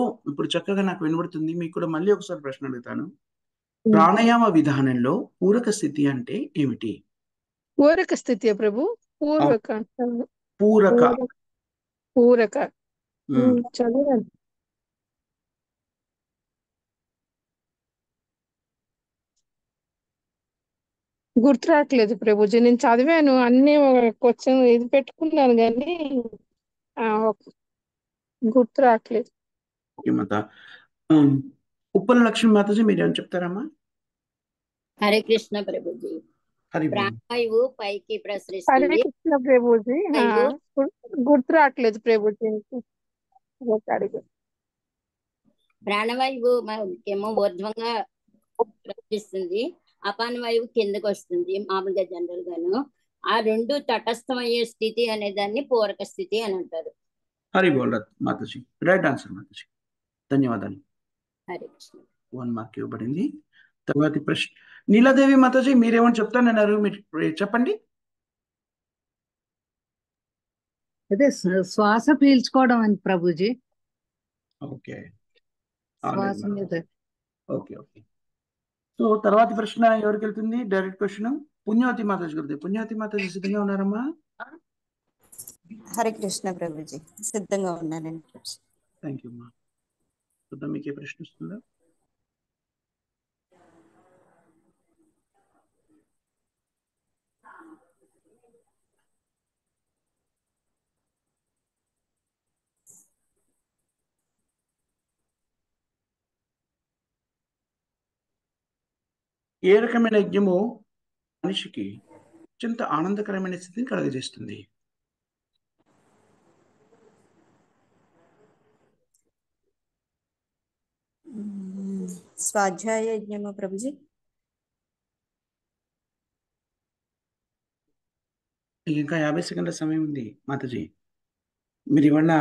చక్కగా నాకు వినబడుతుంది. మీకు కూడా మళ్ళీ ఒకసారి ప్రశ్న అడుగుతాను. ప్రాణాయామ విధానంలో పూరక స్థితి అంటే ఏమిటి? పూరక స్థితి ప్రభు. పూర్వక పూరక. పూరక చదవండి. గుర్తు రావట్లేదు ప్రభుజీ, నేను చదివాను అన్ని క్వశ్చన్ ఇది పెట్టుకున్నాను కానీ గుర్తు రావట్లేదు. ఓకే మాత. ఉప్పల లక్ష్మి మాతాజీ మీరేం చెప్తారమ్మా? హరే కృష్ణ ప్రభుజీ. హరి ప్రాణవాయువు పైకి హరే ప్రసరిస్తుంది. కృష్ణ ప్రభుజీ గుర్తు రావట్లేదు ప్రభుజీ. ప్రాణవాయువు ఏమో ఊర్ధ్వంగా ప్రసరిస్తుంది, అపాన వాయువు కిందకు వస్తుంది మామూలుగా జనరల్ గాను. ఆ రెండు తటస్థమయ్యే స్థితి అనే దాన్ని పూరక స్థితి అని అంటారు. హరి బోల్ మాతాజీ, రైట్ ఆన్సర్ మాతాజీ, ధన్యవాదాలు. హరే కృష్ణ. 1 మార్క్ ఇవ్వబడింది. తర్వాతి ప్రశ్న నీలాదేవి మాతాజీ మీరేమని చెప్తానన్నారు, మీరు చెప్పండి. అదే శ్వాస పీల్చుకోవడం అని ప్రభుజీ. ఓకే, శ్వాస మీద. ఓకే. సో తర్వాతి ప్రశ్న ఎవరికి వెళ్తుంది? డైరెక్ట్ క్వశ్చన్ పుణ్యవతి మాతాజీ గారి. పుణ్యవతి మాతాజీ సిద్ధంగా ఉన్నారమ్మా? హరే కృష్ణ ప్రభుజీ, సిద్ధంగా ఉన్నానండి. థ్యాంక్ యూ అమ్మా. చూద్దాం మీకు ఏ ప్రశ్న వస్తుందో. ఏ రకమైన యజ్ఞము మనిషికి అత్యంత ఆనందకరమైన స్థితిని కలుగజేస్తుంది? స్వాధ్యాయ యజ్ఞము ప్రభుజీ. ఇంకా 50 సెకండ్ల సమయం ఉంది మాతాజీ. మీరు ఇవాళ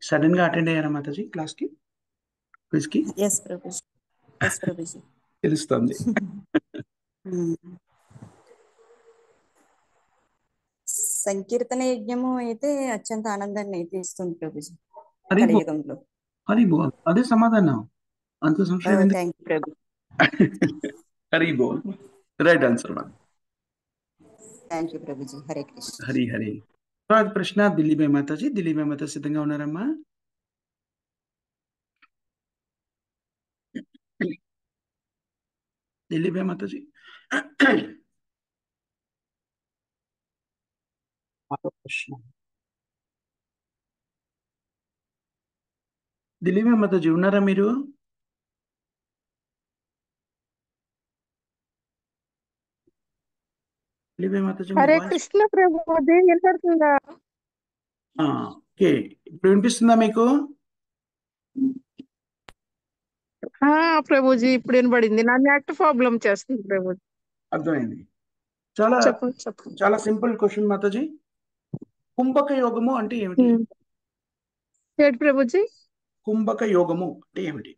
సడన్ గా అటెండ్ అయ్యారా మాతాజీ క్లాస్కి, క్విజ్కి? ఎస్ ప్రభుజీ. తెలుస్తుంది. సంకీర్తన యజ్ఞము అయితే అత్యంత ఆనందాన్ని అయితే ఇస్తుంది ప్రభుజీ కలియుగంలో. హరి బోల్, అదే సమాధానం, అంత సంశయం. Thank you Prabhu. హరి బోల్, right answer ma'am. Thank you Prabhuji. Hare Krishna. Hari. తర్వాత ప్రశ్న దిలీబాయ్ మాతాజీ. దిలీబాయ్ మాతాజీ సిద్ధంగా ఉన్నారమ్మా? దిలీబాయ్ మాతాజీ. ప్రశ్న దిలీబాయ్ మాతాజీ ఉన్నారా మీరు? దిలీబాయ్ మాతాజీ హరే కృష్ణ ప్రభుజీ వినపడుతుందా? ఓకే, ఇప్పుడు వినిపిస్తుందా మీకు? ప్రభుజీ ఇప్పుడు వినపడింది. నా నెట్ ప్రాబ్లం చేస్తుంది ప్రభుజీ. అర్థమైంది. చెప్పండి. చాలా సింపుల్ క్వశ్చన్ మాతాజీ. కుంభక యోగము అంటే ఏమిటి? ఏంటి ప్రభుజీ? కుంభక యోగము అంటే ఏమిటి?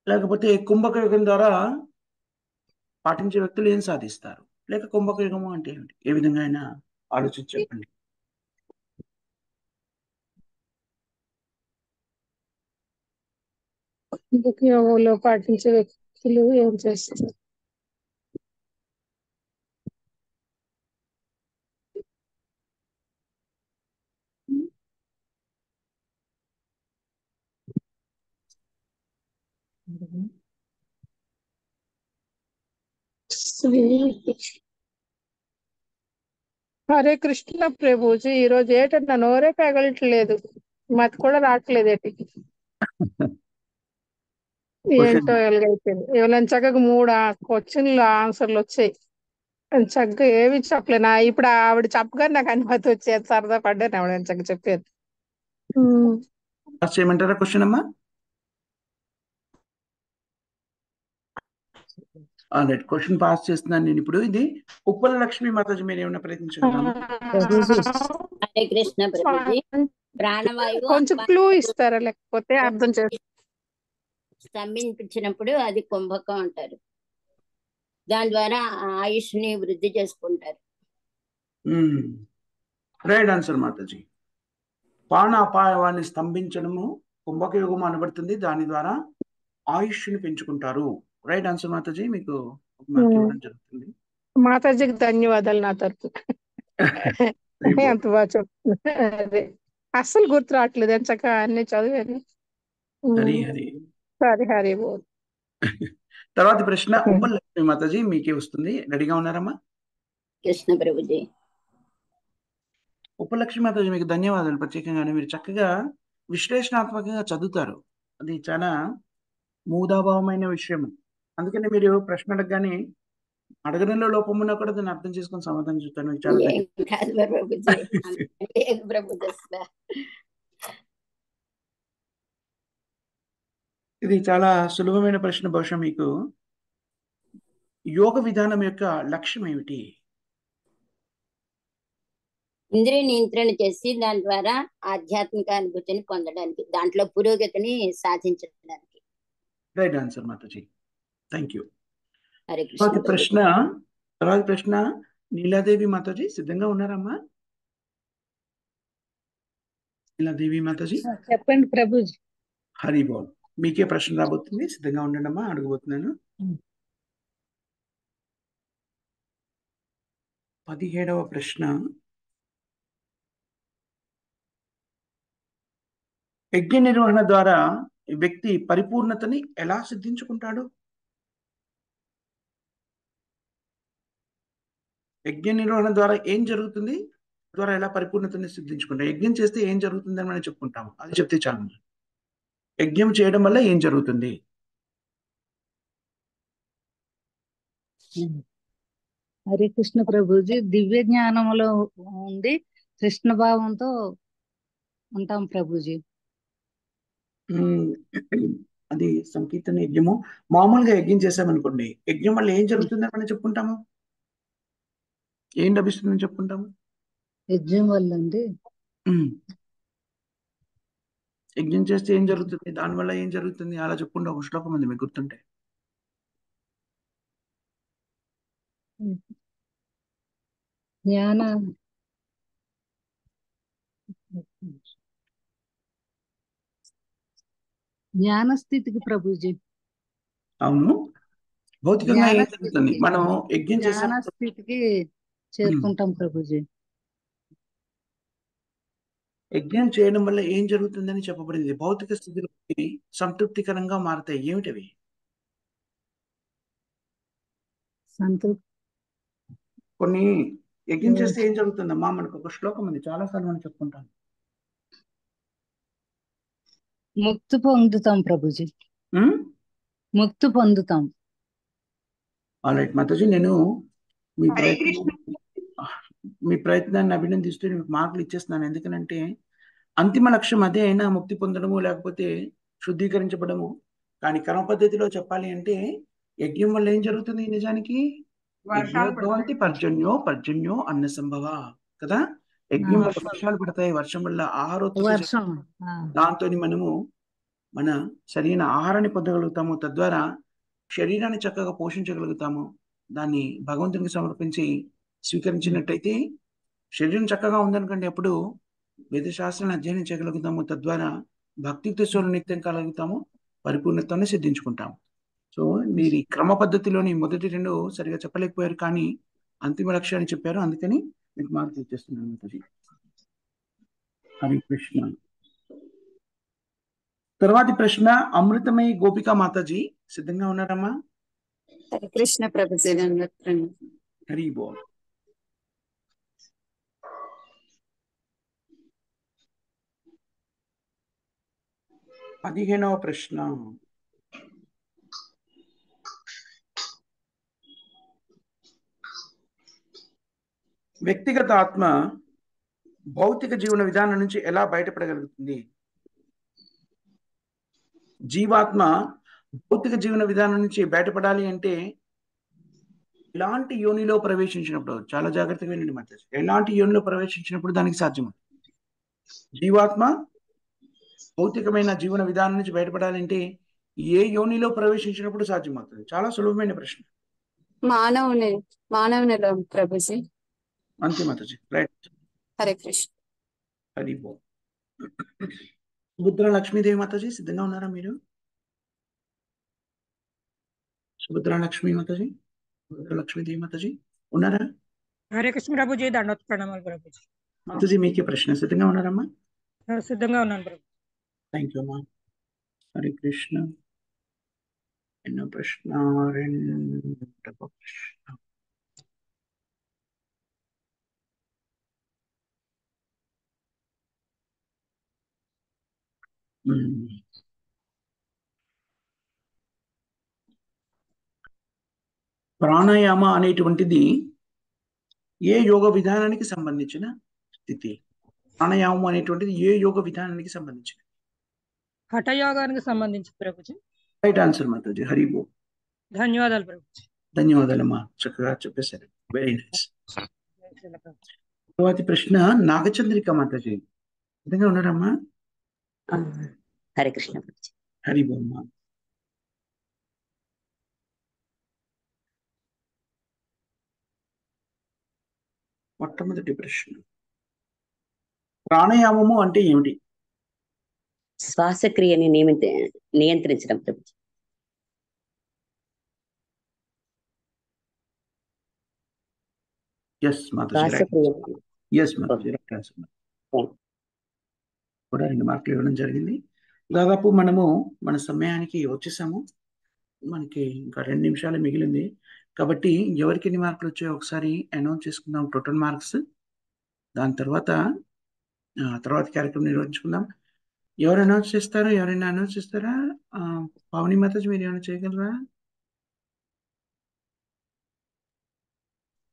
లేకపోతే కుంభక యుగం ద్వారా పాటించే వ్యక్తులు ఏం సాధిస్తారు? లేక కుంభక యుగము అంటే ఏమిటి? ఏ విధంగా అయినా ఆలోచించి చెప్పండి. యోగంలో పాటించే వ్యక్తులు ఏం చేస్తారు? హరే కృష్ణ ప్రభుజీ, ఈరోజు ఏటన్నా నోరే పెగలట్లేదు, మతి కూడా రావట్లేదు ఏంటి. ఏంటో ఎలాగైపోయింది. ఎవరైనా చక్కగా 3 క్వశ్చన్లు ఆన్సర్లు వచ్చాయి, చక్కగా ఏమి చెప్పలే. ఇప్పుడు ఆవిడ చెప్పగానే నాకు అనుమతి వచ్చేది, సరదా పడ్డాను ఆవిడ చక్కగా చెప్పేది. చేయమంటారా క్వశ్చన్ అమ్మా? క్వశ్చన్ పాస్ చేస్తున్నాను నేను ఇప్పుడు. ఇది ఉప్పల లక్ష్మీ మాతాజీ, మీరు ఏమైనా ప్రయత్నించగలరా? హరే కృష్ణ ప్రభుజీ. ప్రాణవాయువు కొంచెం క్లూ ఇస్తారా, లేకపోతే అర్థం చేస్తారు? స్తంభించినప్పుడు అది కుంభకం అంటారు. దాని ద్వారా ఆయుష్ని వృద్ధి చేసుకుంటారు. Right answer Mataji. ప్రాణాపాయాన్ని స్తంభించడము కుంభక యోగం అనబడుతుంది. దాని ద్వారా ఆయుష్ని పెంచుకుంటారు. Right answer Mataji. మీకు మార్క్ ఇవ్వడం జరుగుతుంది. మాతాజీకి ధన్యవాదాలు నా తరపు. ఎంత బాగా చెప్తున్నారు. అస్సలు గుర్తు రావట్లేదు, ఎంచక్క అన్ని చదివాను. సరే, హరి బోల్. తర్వాత ప్రశ్న ఉప్పల్ లక్ష్మీ మాతాజీ మీకే వస్తుంది. రెడీగా ఉన్నారమ్మా? కృష్ణ ప్రభుజీ. ఉపలక్ష్మి మాతాజీ, మీకు ధన్యవాదాలు ప్రత్యేకంగానే. మీరు చక్కగా విశ్లేషణాత్మకంగా చదువుతారు. అది చాలా మూధాభావమైన విషయం. అందుకని మీరు ప్రశ్న అడగగానే అడగడంలో లోపం ఉన్నా కూడా దాన్ని అర్థం చేసుకొని సమాధానం చెప్తాను. ఇది చాలా సులభమైన ప్రశ్న. బహుశా మీకు యోగ విధానం యొక్క లక్ష్యం ఏమిటి? ఇంద్రియ నియంత్రణ చేసి దాని ద్వారా ఆధ్యాత్మిక అనుభూతిని పొందడానికి, దాంట్లో పురోగతిని సాధించడానికి. Right answer Mataji. Thank you. Hare Krishna. తర్వాత ప్రశ్న నీలాదేవి మాతాజీ, సిద్ధంగా ఉన్నారమ్మా? నీలాదేవి మాతాజీ చెప్పండి ప్రభుజీ. హరి బోల్. మీకే ప్రశ్న రాబోతుంది, సిద్ధంగా ఉండండి అమ్మా. అడగబోతున్నాను. 17వ ప్రశ్న. యజ్ఞ నిర్వహణ ద్వారా వ్యక్తి పరిపూర్ణతని ఎలా సిద్ధించుకుంటాడు? యజ్ఞ నిర్వహణ ద్వారా ఏం జరుగుతుంది? ద్వారా ఎలా పరిపూర్ణతని సిద్ధించుకుంటాం? యజ్ఞం చేస్తే ఏం జరుగుతుంది అని మనం చెప్పుకుంటాము, అది చెప్తే చాలు. యజ్ఞం చేయడం వల్ల ఏం జరుగుతుంది? హరే కృష్ణ ప్రభుజీ, దివ్య జ్ఞానంలో ఉండి కృష్ణ భావంతో ఉంటాం ప్రభుజీ. అది సంకీర్తన యజ్ఞము. మామూలుగా యజ్ఞం చేసామనుకోండి, యజ్ఞం వల్ల ఏం జరుగుతుందని మనం చెప్పుకుంటాము? ఏం లభిస్తుందని చెప్పుకుంటాము? యజ్ఞం వల్ల అండి, యజ్ఞం చేస్తే ఏం జరుగుతుంది, దానివల్ల ఏం జరుగుతుంది, అలా చెప్పుకుంటే ఒక శ్లోకం ఉంది, మీకు గుర్తుంటే. జ్ఞాన స్థితికి ప్రభుజీ. అవును, భౌతికంగా ఏం జరుగుతుంది? మనం యజ్ఞం చేసే జ్ఞాన స్థితికి చేరుకుంటాం ప్రభుజీ. యజ్ఞం చేయడం వల్ల ఏం జరుగుతుందని చెప్పబడింది. భౌతిక స్థితిలో సంతృప్తికరంగా మారుతాయి. ఏమిటవి? కొన్ని యజ్ఞం చేస్తే ఏం జరుగుతుందమ్మా? మనకు ఒక శ్లోకం ఉంది, చాలా సార్లు మనం చెప్పుకుంటాం. ముక్తి పొందుతాం ప్రభుజీ. ముక్తి పొందుతాం. ఆల్రైట్ మాతాజీ, నేను మీ ప్రయత్నాన్ని అభినందిస్తూ మీకు మార్కులు ఇచ్చేస్తున్నాను. ఎందుకనంటే అంతిమ లక్ష్యం అదే అయినా ముక్తి పొందడము లేకపోతే శుద్ధీకరించబడము. కానీ క్రమ పద్ధతిలో చెప్పాలి అంటే యజ్ఞం వల్ల ఏం జరుగుతుంది నిజానికి? యజ్ఞోద్భవంతి పర్జన్యో అన్న సంభవ కదా. యజ్ఞం వల్ల వర్షాలు పడతాయి, వర్షం వల్ల ఆహారోత్పత్తి వర్షం దాంతో మనము మన సరైన ఆహారాన్ని పొందగలుగుతాము. తద్వారా శరీరాన్ని చక్కగా పోషించగలుగుతాము. దాన్ని భగవంతునికి సమర్పించి స్వీకరించినట్టయితే శరీరం చక్కగా ఉందనుకోండి, అప్పుడు వేదశాస్త్రాన్ని అధ్యయనం చేయగలుగుతాము. తద్వారా భక్తియుక్త సోలు నిత్యం కలుగుతాము, పరిపూర్ణతను సిద్ధించుకుంటాము. సో మీరు ఈ క్రమ పద్ధతిలోని మొదటి రెండు సరిగా చెప్పలేకపోయారు, కానీ అంతిమ లక్ష్యాన్ని చెప్పారు. అందుకని మీకు మార్కులు ఇచ్చేస్తున్నాను మాతాజీ. హరి కృష్ణ. తర్వాతి ప్రశ్న అమృతమయ గోపిక మాతాజీ సిద్ధంగా ఉన్నారమ్మా? హరే కృష్ణ ప్రభుజీ. హరి బోల్. పదిహేనవ ప్రశ్న. వ్యక్తిగత ఆత్మ భౌతిక జీవన విధానం నుంచి ఎలా బయటపడగలుగుతుంది? జీవాత్మ భౌతిక జీవన విధానం నుంచి బయటపడాలి అంటే ఇలాంటి యోనిలో ప్రవేశించినప్పుడు, చాలా జాగ్రత్తగా వినండి మాతాజీ, ఎలాంటి యోనిలో ప్రవేశించినప్పుడు దానికి సాధ్యం? జీవాత్మ భౌతికమైన జీవన విధానం నుంచి బయటపడాలంటే ఏ యోనిలో ప్రవేశించినప్పుడు సాధ్యమవుతుంది? చాలా సులభమైన ప్రశ్న. మానవునిలో ప్రభుజీ. అంతే మాతాజీ, రైట్. హరే కృష్ణ. హరి బోల్. సుభద్ర లక్ష్మీదేవి మాతాజీ సిద్ధంగా ఉన్నారా మీరు? సుభద్ర లక్ష్మీ మాతాజీ, సుభద్ర లక్ష్మీదేవి మాతాజీ ఉన్నారా? హరే కృష్ణ ప్రభుజీ. దండోత్ ప్రణామాలు ప్రభుజీ. మాతాజీ మీకే ప్రశ్న, సిద్ధంగా ఉన్నారమ్మా? సిద్ధంగా ఉన్నాను ప్రభు. థ్యాంక్ యూ అమ్మా. హరే కృష్ణ. ఎన్నో ప్రశ్న? రెండవ ప్రశ్న. ప్రాణాయామ అనేటువంటిది ఏ యోగ విధానానికి సంబంధించిన స్థితి? ప్రాణాయామం అనేటువంటిది ఏ యోగ విధానానికి సంబంధించిన? హఠయోగానికి సంబంధించి ప్రభుజీ. Right answer Mataji. హరి బోల్. ధన్యవాదాలు ప్రభుజీ. ధన్యవాదాలమ్మా, చక్కగా చెప్పేశారు. Very nice. తర్వాతి ప్రశ్న నాగచంద్రిక మాతాజీ సిద్ధంగా ఉన్నారమ్మా? హరే కృష్ణ ప్రభుజీ. హరి బోల్ అమ్మా. మొట్టమొదటి ప్రశ్న, ప్రాణాయామము అంటే ఏమిటి? శ్వాసక్రియని నియంత్రించడం ప్రభుజీ. ఎస్ మాతాజీ, శ్వాసక్రియ. ఎస్ మాతాజీ, రైట్ ఆన్సర్. కూడా 2 మార్కులు ఇవ్వడం జరిగింది. దాదాపు మనము మన సమయానికి వచ్చేసాము. మనకి ఇంకా 2 నిమిషాలు మిగిలింది. కాబట్టి ఎవరికి ఎన్ని మార్కులు వచ్చాయో ఒకసారి అనౌన్స్ చేసుకుందాం, టోటల్ మార్క్స్. దాని తర్వాత కార్యక్రమం నిర్వహించుకుందాం. ఎవరు అనౌన్స్ చేస్తారు? ఎవరైనా అనౌన్స్ చేస్తారా? పావని మాతాజీ మీరు ఏమైనా చేయగలరా?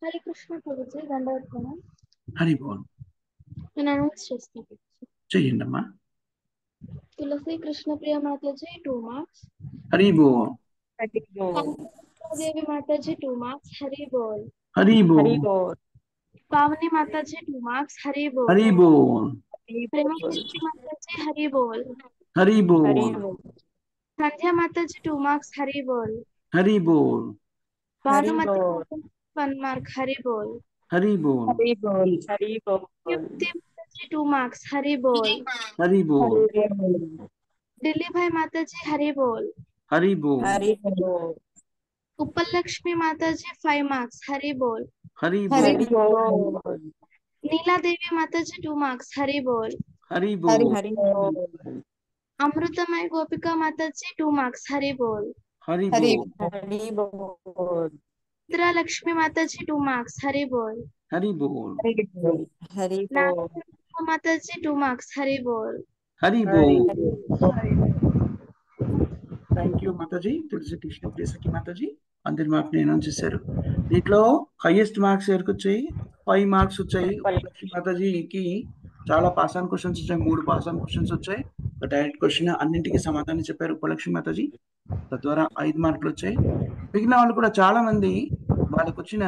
హరే కృష్ణ ప్రభుజీ. దండోత్. హరి బోల్. నేను అనౌన్స్ చేస్తాను. చెయ్యండి అమ్మా. తులసి కృష్ణప్రియ మాతాజీ 2 మార్క్స్. హరి బోల్. దేవి మాతాజీ 2 మార్క్స్. హరి బోల్. హరి బోల్. పావని మాతాజీ 2 మార్క్స్. హరి బోల్. హరి బోల్. ప్రేమకృష్ణ మాతాజీ హరి బోల్. హరి బోల్. సంధ్యా మాతాజీ 2 మార్క్స్. హరి బోల్. హరి బోల్. భానుమతి 1 మార్క్. హరి బోల్. హరి బోల్. యుక్తి మాతాజీ 2 మార్క్స్. హరి బోల్. హరి బోల్. ఢిల్లీ భాయ్ మాతాజీ హరి బోల్. హరి బోల్. ఉపలక్ష్మి మాతాజీ 5 మార్క్స్. హరి బోల్. హరి బోల్. నీలాదేవి మాతాజీ 2 మార్క్స్. హరి బోల్. హరి బోల్. అమృతమయ గోపిక మాతాజీ 2 మార్క్స్. హరి బోల్. హరి బోల్. ఇంద్రా లక్ష్మి మాతాజీ 2 మార్క్స్. హరి బోల్. హరి బోల్. మాతాజీ 2 మార్క్స్. హరి బోల్. హరి బోల్. Thank you Mataji. తులసి కృష్ణ ప్రియసఖి మాతాజీ అందరి మార్క్స్ అనౌన్స్ చేశారు. దీంట్లో హైయెస్ట్ మార్క్స్ ఎవరికి వచ్చాయి? 5 మార్క్స్ వచ్చాయి. ఉపలక్ష్మి మాతాజీకి చాలా పాస్ ఆన్ క్వశ్చన్స్ వచ్చాయి, 3 పాస్ ఆన్ క్వశ్చన్స్ వచ్చాయి. ఒక డైరెక్ట్ క్వశ్చన్, అన్నింటికి సమాధానం చెప్పారు ఉపలక్ష్మి మాతాజీ. తద్వారా 5 మార్కులు వచ్చాయి. మిగిలిన వాళ్ళు కూడా చాలా మంది వాళ్ళకు వచ్చిన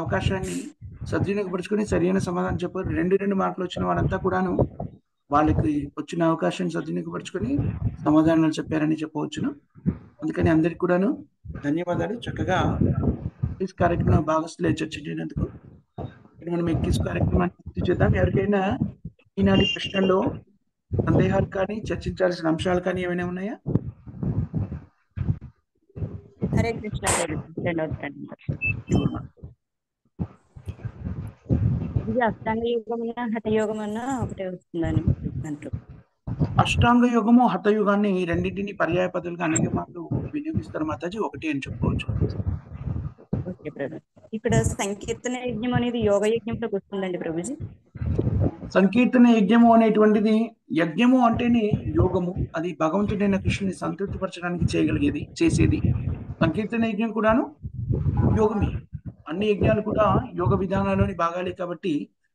అవకాశాన్ని సద్వినియోగపరుచుకొని సరైన సమాధానం చెప్పారు. 2 మార్కులు వచ్చిన వాళ్ళంతా కూడాను వాళ్ళకి వచ్చిన అవకాశాన్ని సద్వినియోగపరుచుకొని సమాధానాలు చెప్పారని చెప్పవచ్చును. అందుకని అందరికి కూడాను ధన్యవాదాలు. చక్కగా క్విజ్ కార్యక్రమం భాగస్తులే చర్చించినందుకు. మనం ఈ క్విజ్ కార్యక్రమాన్ని పూర్తి చేద్దాం. ఎవరికైనా ఈనాటి ప్రశ్నల్లో సందేహాలు కానీ చర్చించాల్సిన అంశాలు కానీ ఏమైనా ఉన్నాయా? హరే కృష్ణ. ఇది అష్టాంగ యోగమన్నా హఠయోగమన్నా ఒకటే వస్తుందని దాంట్లో. అష్టాంగ యోగము హఠయోగాన్ని రెండింటిని పర్యాయ పదాలుగా అనేక మార్లు వినియోగిస్తారు మాతాజీ, ఒకటి అని చెప్పుకోవచ్చు. ఓకే ప్రభు. ఇక్కడ సంకీర్తన యజ్ఞం అనేది యోగ యజ్ఞంలోకి వస్తుందండి ప్రభుజీ. సంకీర్తన యజ్ఞము అనేటువంటిది, యజ్ఞము అంటేనే యోగము, అది భగవంతుడైన కృష్ణుని సంతృప్తిపరచడానికి చేసేది. సంకీర్తన యజ్ఞం కూడాను యోగమే. అన్ని యజ్ఞాలు కూడా యోగ విధానాల్లోని భాగాలే కాబట్టి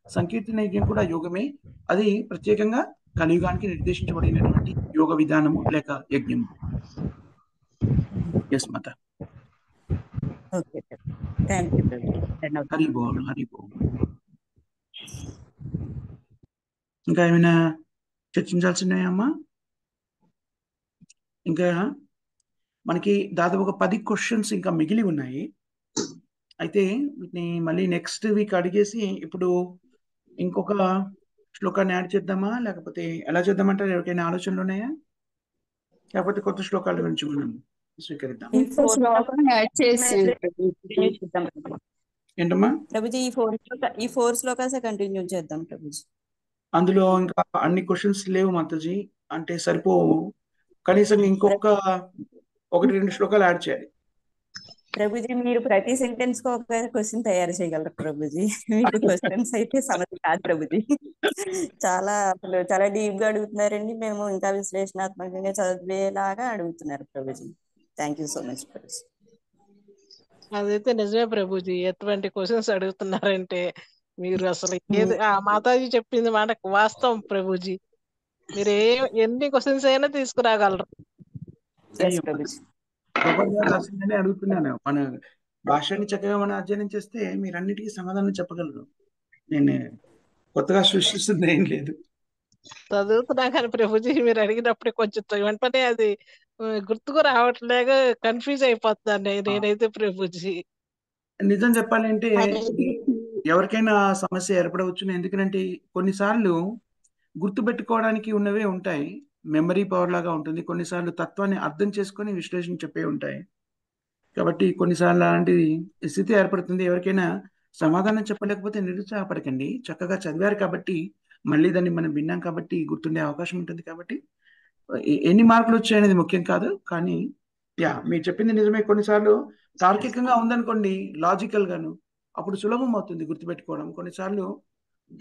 సంకీర్తన యజ్ఞం కూడా యోగమే. అది ప్రత్యేకంగా కలియుగానికి నిర్దేశించబడినటువంటి యోగ విధానము లేక యజ్ఞము. Yes Mata. Okay thank you Prabhu. Hari బోల్, హరి బోల్. ఇంకా ఏమైనా చర్చించాల్సినాయమ్మా? ఇంకా మనకి దాదాపు ఒక 10 క్వశ్చన్స్ ఇంకా మిగిలి ఉన్నాయి. అయితే వీటిని మళ్ళీ నెక్స్ట్ వీక్ అడిగేసి ఇప్పుడు ఇంకొక శ్లోకాన్ని యాడ్ చేద్దామా, లేకపోతే ఎలా చేద్దామంటారు? ఎవరికైనా ఆలోచనలు ఉన్నాయా? లేకపోతే కొత్త శ్లోకాల గురించి మనం స్వీకరిద్దాం. ఏంటమ్మా ప్రభుజీ? ఈ 4 శ్లోకాస్ కంటిన్యూ చేద్దాం ప్రభుజీ. అందులో ఇంకా అన్ని క్వశ్చన్స్ లేవు మాతాజీ, అంటే సరిపోవు. కనీసం ఇంకొక 1-2 శ్లోకాలు యాడ్ చేయాలి. ప్రభుజీ మీరు ప్రతి సెంటెన్స్ కు ఒక క్వశ్చన్ తయారు చేయగలరు ప్రభుజీ. మీకు క్వశ్చన్స్ అయితే సమస్య కాదు ప్రభుజీ. చాలా డీప్ గా అడుగుతున్నారండి. మేము ఇంకా విశ్లేషణాత్మకంగా చదివేలాగా అడుగుతున్నారు Prabhuji. Thank you so much Prabhuji. అదైతే నిజమే ప్రభుజీ. ఎటువంటి క్వశ్చన్స్ అడుగుతున్నారంటే మీరు అసలు ఏది ఆ మాతాజీ చెప్పింది మనకు వాస్తవం ప్రభుజీ. మీరు ఎన్ని క్వశ్చన్స్ అయినా తీసుకురాగలరు. అడుగుతున్నాను. మన భాషని చక్కగా మనం అధ్యయనం చేస్తే మీరు అన్నిటికీ సమాధానం చెప్పగలరు. నేను కొత్తగా సృష్టిస్తుంది ఏం లేదు. చదువుతున్నా కానీ ప్రభుజీ మీరు అడిగినప్పుడు కొంచెం వెంటనే అది గుర్తుకు రావట్లేక కన్ఫ్యూజ్ అయిపోతున్నాను నేనైతే ప్రభుజీ. నిజం చెప్పాలంటే ఎవరికైనా సమస్య ఏర్పడవచ్చు. ఎందుకంటే కొన్నిసార్లు గుర్తుపెట్టుకోవడానికి ఉన్నవే ఉంటాయి, మెమరీ పవర్ లాగా ఉంటుంది. కొన్నిసార్లు తత్వాన్ని అర్థం చేసుకొని విశ్లేషణ చెప్పే ఉంటాయి. కాబట్టి కొన్నిసార్లు అలాంటి స్థితి ఏర్పడుతుంది. ఎవరికైనా సమాధానం చెప్పలేకపోతే నిరుత్సాహపడకండి. చక్కగా చదివారు కాబట్టి మళ్ళీ దాన్ని మనం విన్నాం కాబట్టి గుర్తుండే అవకాశం ఉంటుంది. కాబట్టి ఎన్ని మార్కులు వచ్చాయనేది ముఖ్యం కాదు. కానీ మీరు చెప్పింది నిజమే. కొన్నిసార్లు తార్కికంగా ఉందనుకోండి, లాజికల్ గాను, అప్పుడు సులభం అవుతుంది గుర్తుపెట్టుకోవడం. కొన్నిసార్లు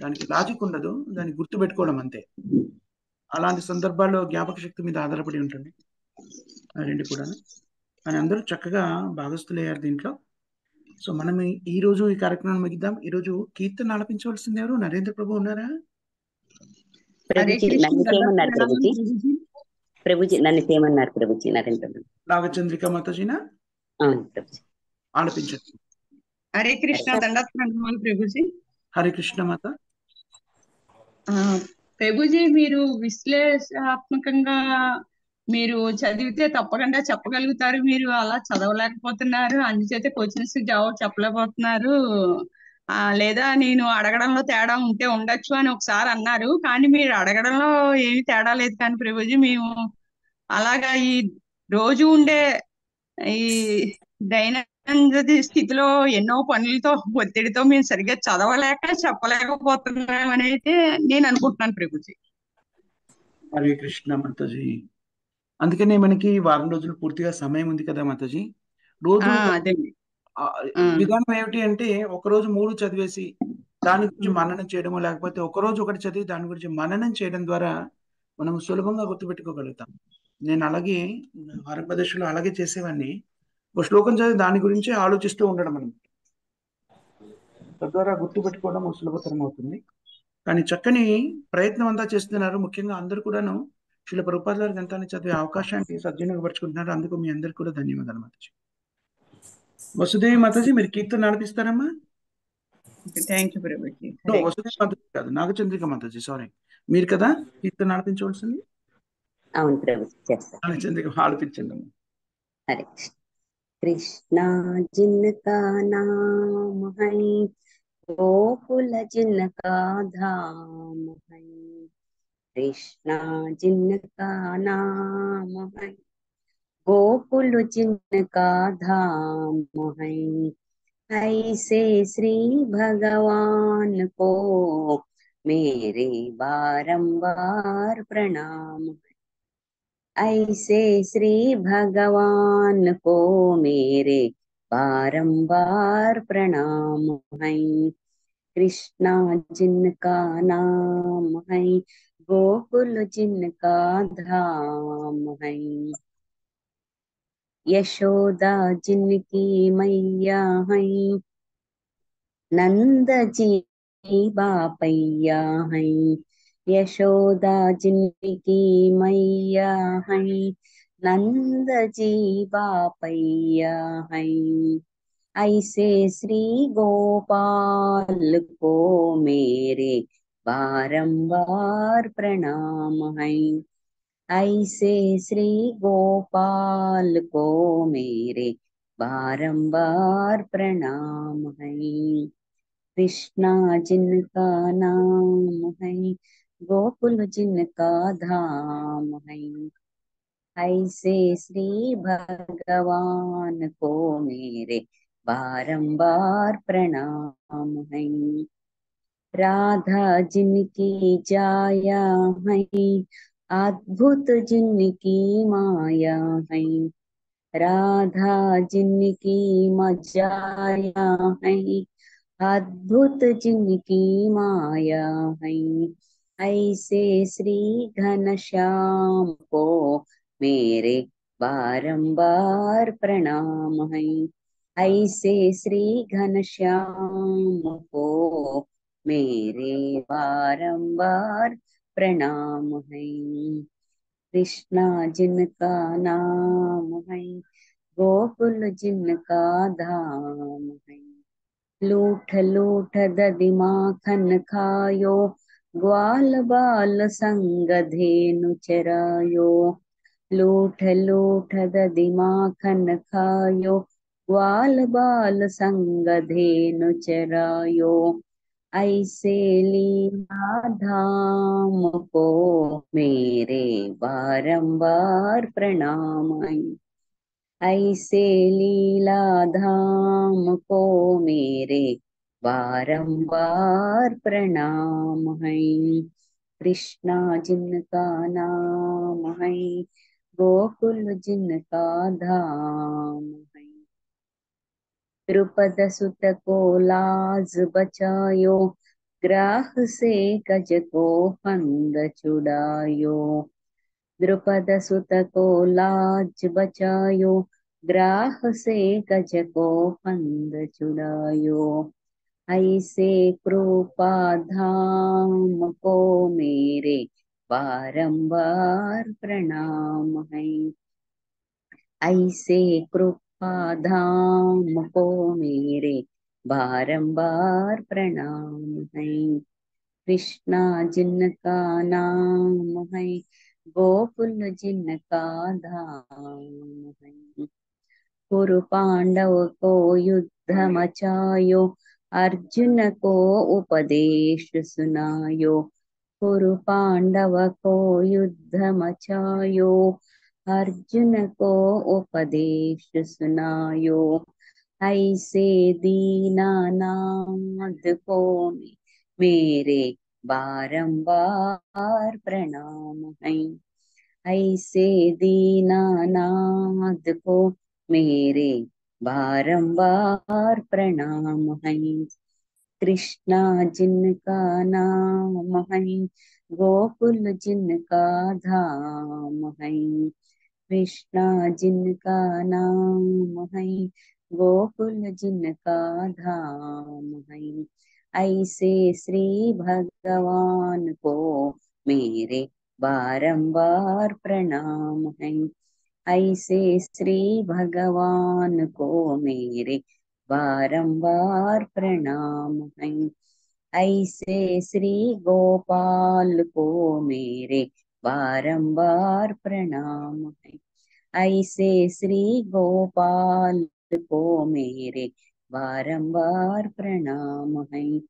దానికి లాజిక్ ఉండదు, దాన్ని గుర్తుపెట్టుకోవడం అంతే. అలాంటి సందర్భాల్లో జ్ఞాపక శక్తి మీద ఆధారపడి ఉంటుంది ఆ రెండు కూడా. కానీ అందరూ చక్కగా భాగస్థులయ్యారు దీంట్లో. సో మనం ఈ రోజు ఈ కార్యక్రమాన్ని ముగిద్దాం. ఈ రోజు కీర్తన ఆలపించవలసింది ఎవరు? నరేంద్ర ప్రభు ఉన్నారా? ప్రభుజీ నన్ను చేయమన్నారు ప్రభుజీ. నరేంద్ర నాగచంద్రిక మాతాజీనా? ఆలపించండి. హరే కృష్ణ. దండాత్మకములు ప్రభుజీ. హరే కృష్ణ మాత. ప్రభుజీ మీరు విశ్లేషణాత్మకంగా మీరు చదివితే తప్పకుండా చెప్పగలుగుతారు. మీరు అలా చదవలేకపోతున్నారు, అందుచేత క్వశ్చన్స్ జవాబు చెప్పలేకపోతున్నారు. లేదా నేను అడగడంలో తేడా ఉంటే ఉండొచ్చు అని ఒకసారి అన్నారు. కానీ మీరు అడగడంలో ఏమి తేడా లేదు. కానీ ప్రభుజీ మేము అలాగా ఈ రోజు ఉండే ఈ దైనందిన స్థితిలో ఎన్నో పనులతో ఒత్తిడితో మేము సరిగ్గా చదవలేక చెప్పలేకపోతున్నాం అని అయితే నేను అనుకుంటున్నాను ప్రభుజీ. హరే కృష్ణ మాతాజీ. అందుకనే మనకి వారం రోజులు పూర్తిగా సమయం ఉంది కదా మాతాజీ. రోజు విధానం ఏమిటి అంటే ఒకరోజు 3 చదివేసి దాని గురించి మననం చేయడమో, లేకపోతే ఒకరోజు ఒకటి చదివి దాని గురించి మననం చేయడం ద్వారా మనం సులభంగా గుర్తుపెట్టుకోగలుగుతాం. నేను అలాగే ఆంధ్రప్రదేశ్లో అలాగే చేసేవాడిని. ఒక శ్లోకం చదివి దాని గురించి ఆలోచిస్తూ ఉండడం అనమాట. తద్వారా గుర్తుపెట్టుకోవడం సులభతరం అవుతుంది. కానీ చక్కని ప్రయత్నం అంతా చేస్తున్నారు. ముఖ్యంగా అందరూ కూడాను శ్రీల ప్రభుపాద గారి గ్రంథాన్ని చదివే అవకాశాన్ని సద్వినియోగపరుచుకుంటున్నారు. అందుకు మీ అందరికీ కూడా ధన్యవాదాలు మాతాజీ. వసుదేవి మాతాజీ మీరు కీర్తన నడిపిస్తారమ్మా? Thank you Prabhuji. వసుదేవి మాతాజీ కాదు, నాగచంద్రిక మాతాజీ, సారీ, మీరు కదా కీర్తన నడిపించవలసింది. అవును ప్రభుజీ చేస్తాను. నాగచంద్రిక ఆడిపించండి అమ్మా. हरे कृष्णा जिनका नाम है गोकुल जिनका धाम है, कृष्णा जिनका नाम है गोकुल जिनका धाम है, ऐसे श्री भगवान को मेरे बारंबार प्रणाम। ऐसे श्री भगवान को मेरे बारंबार प्रणाम है, कृष्णा जिनका नाम है गोकुल जिनका धाम है, यशोदा जिनकी मैया है नंद जी बापैया है, यशोदा जिनकी मैया है नंद जी बापैया है, ऐसे श्री गोपाल को मेरे बारंबार प्रणाम है, ऐसे श्री गोपाल को मेरे बारंबार प्रणाम है, कृष्णा जिनका नाम है गोकुल जिनका धाम है, ऐसे श्री भगवान को मेरे बारंबार प्रणाम है, राधा जिनकी जाया है अद्भुत जिनकी माया है, राधा जिनकी मजाया है अद्भुत जिनकी माया है, ऐसे श्री घनश्याम को मेरे बारंबार प्रणाम है, ऐसे श्री घनश्याम को मेरे बारंबार प्रणाम है, कृष्णा जिनका नाम है गोकुल जिनका धाम है, लूठ लूठ दधि माखन खायो ग्वाल बाल संग धेनु चरायो, लूठ लूठ दधि माखन खायो ग्वाल बाल संग धेनु चरायो, ऐसे लीला धाम को मेरे बारंबार प्रणाम है, ऐसे लीला धाम को मेरे बारंबार प्रणाम है, कृष्णा जिनका नाम है गोकुल जिनका धाम है, द्रुपद सुत को लाज बचायो ग्राह से गज को फंद छुड़ायो, द्रुपद सुत को लाज बचायो ग्राह से गज को फंद छुड़ायो, ऐसे कृपा धाम को मेरे बारंबार प्रणाम है, ऐसे कृपा धाम को मेरे बारंबार प्रणाम है, कृष्णा जिनका नाम है गोकुल जिनका धाम है, कुरु पांडव को युद्ध मचायो अर्जुन को उपदेश सुनायो, कुरु पांडव को युद्ध मचायो अर्जुन को उपदेश सुनायो, ऐसे दीनानाथ को मेरे बारंबार प्रणाम है, ऐसे दीनानाथ को मेरे बारंबार प्रणाम है, कृष्णा जिनका नाम है गोकुल जिनका धाम है, कृष्णा जिनका नाम है गोकुल जिनका धाम है, ऐसे श्री भगवान को मेरे बारंबार प्रणाम है। ऐसे श्री भगवान को मेरे बारंबार प्रणाम है। ऐसे श्री गोपाल को मेरे बारंबार प्रणाम है। ऐसे श्री गोपाल को मेरे बारंबार प्रणाम है।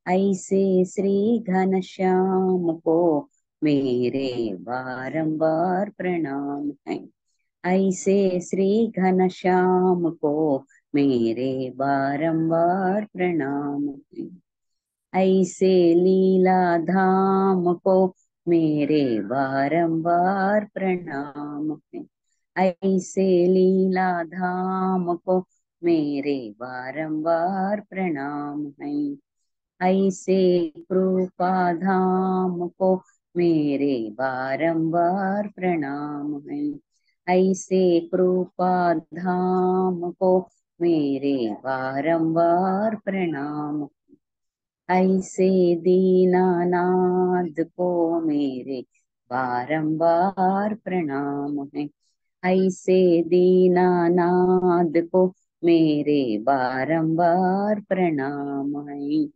ऐसे श्री घनश्याम को मेरे बारंबार प्रणाम है। ऐसे श्री घनश्याम को मेरे बारंबार प्रणाम है। ऐसे लीला धाम को मेरे बारंबार प्रणाम है। ऐसे लीला धाम को मेरे बारंबार प्रणाम है। ऐसे कृपा धाम को मेरे बारंबार प्रणाम है। ऐसे कृपा धाम को मेरे बारंबार प्रणाम। ऐसे दीनानाथ को मेरे बारंबार प्रणाम है। ऐसे दीनानाथ को मेरे बारंबार प्रणाम है।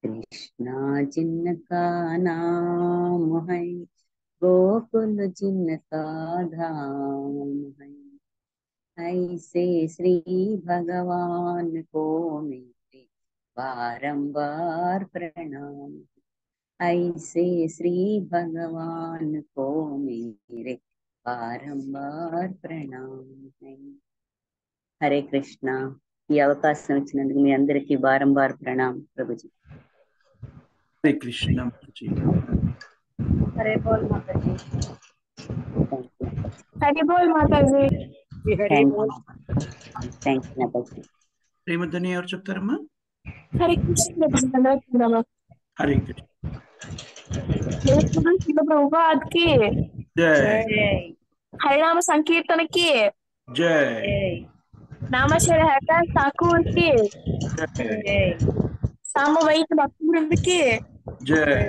कृष्णा जिनका नाम है, गोकुल जिनका धाम है। ऐसे श्री भगवान को मेरे बारंबार प्रणाम। ऐसे श्री भगवान को मेरे बारंबार प्रणाम है। हरे कृष्ణ। ఈ అవకాశం ఇచ్చినందుకు మీ అందరికీ బారంబార్ ప్రణామం ప్రభుజీ। హరే కృష్ణ మాతాజీ। హరే బోల్ మాతాజీ। హరి బోల్ మాతాజీ। థ్యాంక్స్ మాతాజీ। ప్రేమధ్వని ఎవరు చెప్తారమ్మా? హరే కృష్ణ। హరే కృష్ణ। ప్రభుపాద్ కి జై। హరినామ సంకీర్తన కి జై। నామశర హరిదాస్ ఠాకూర్ కి జై। సామవేద భక్తి బృంద కి జై।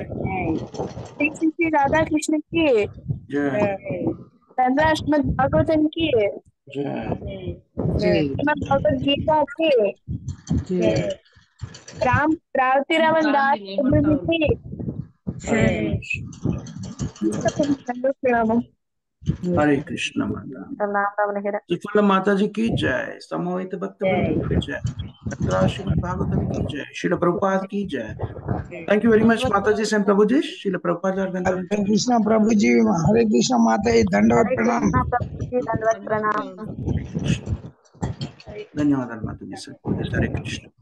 శ్రీ రాధాకృష్ణ కి జై। రంధ్ర శ్రీమద్ భాగవతం కి జై। శ్రీమద్ భగవద్గీత కి రావతిరావన్ దాస్ కి हरे कृष्ण माता। त्रिफल माता जी की जय। समवेत भक्त वृंद की जय। श्रीमद् भागवतम की जय। श्रील प्रभुपाद की जय। थैंक यू वेरी मच माता जी एंड प्रभु जी। श्रील प्रभुपाद हरे कृष्ण प्रभु जी। हरे कृष्ण माता जी। दंडवत प्रणाम। दंडवत प्रणाम। धन्यवाद माता जी सर। हरे कृष्ण।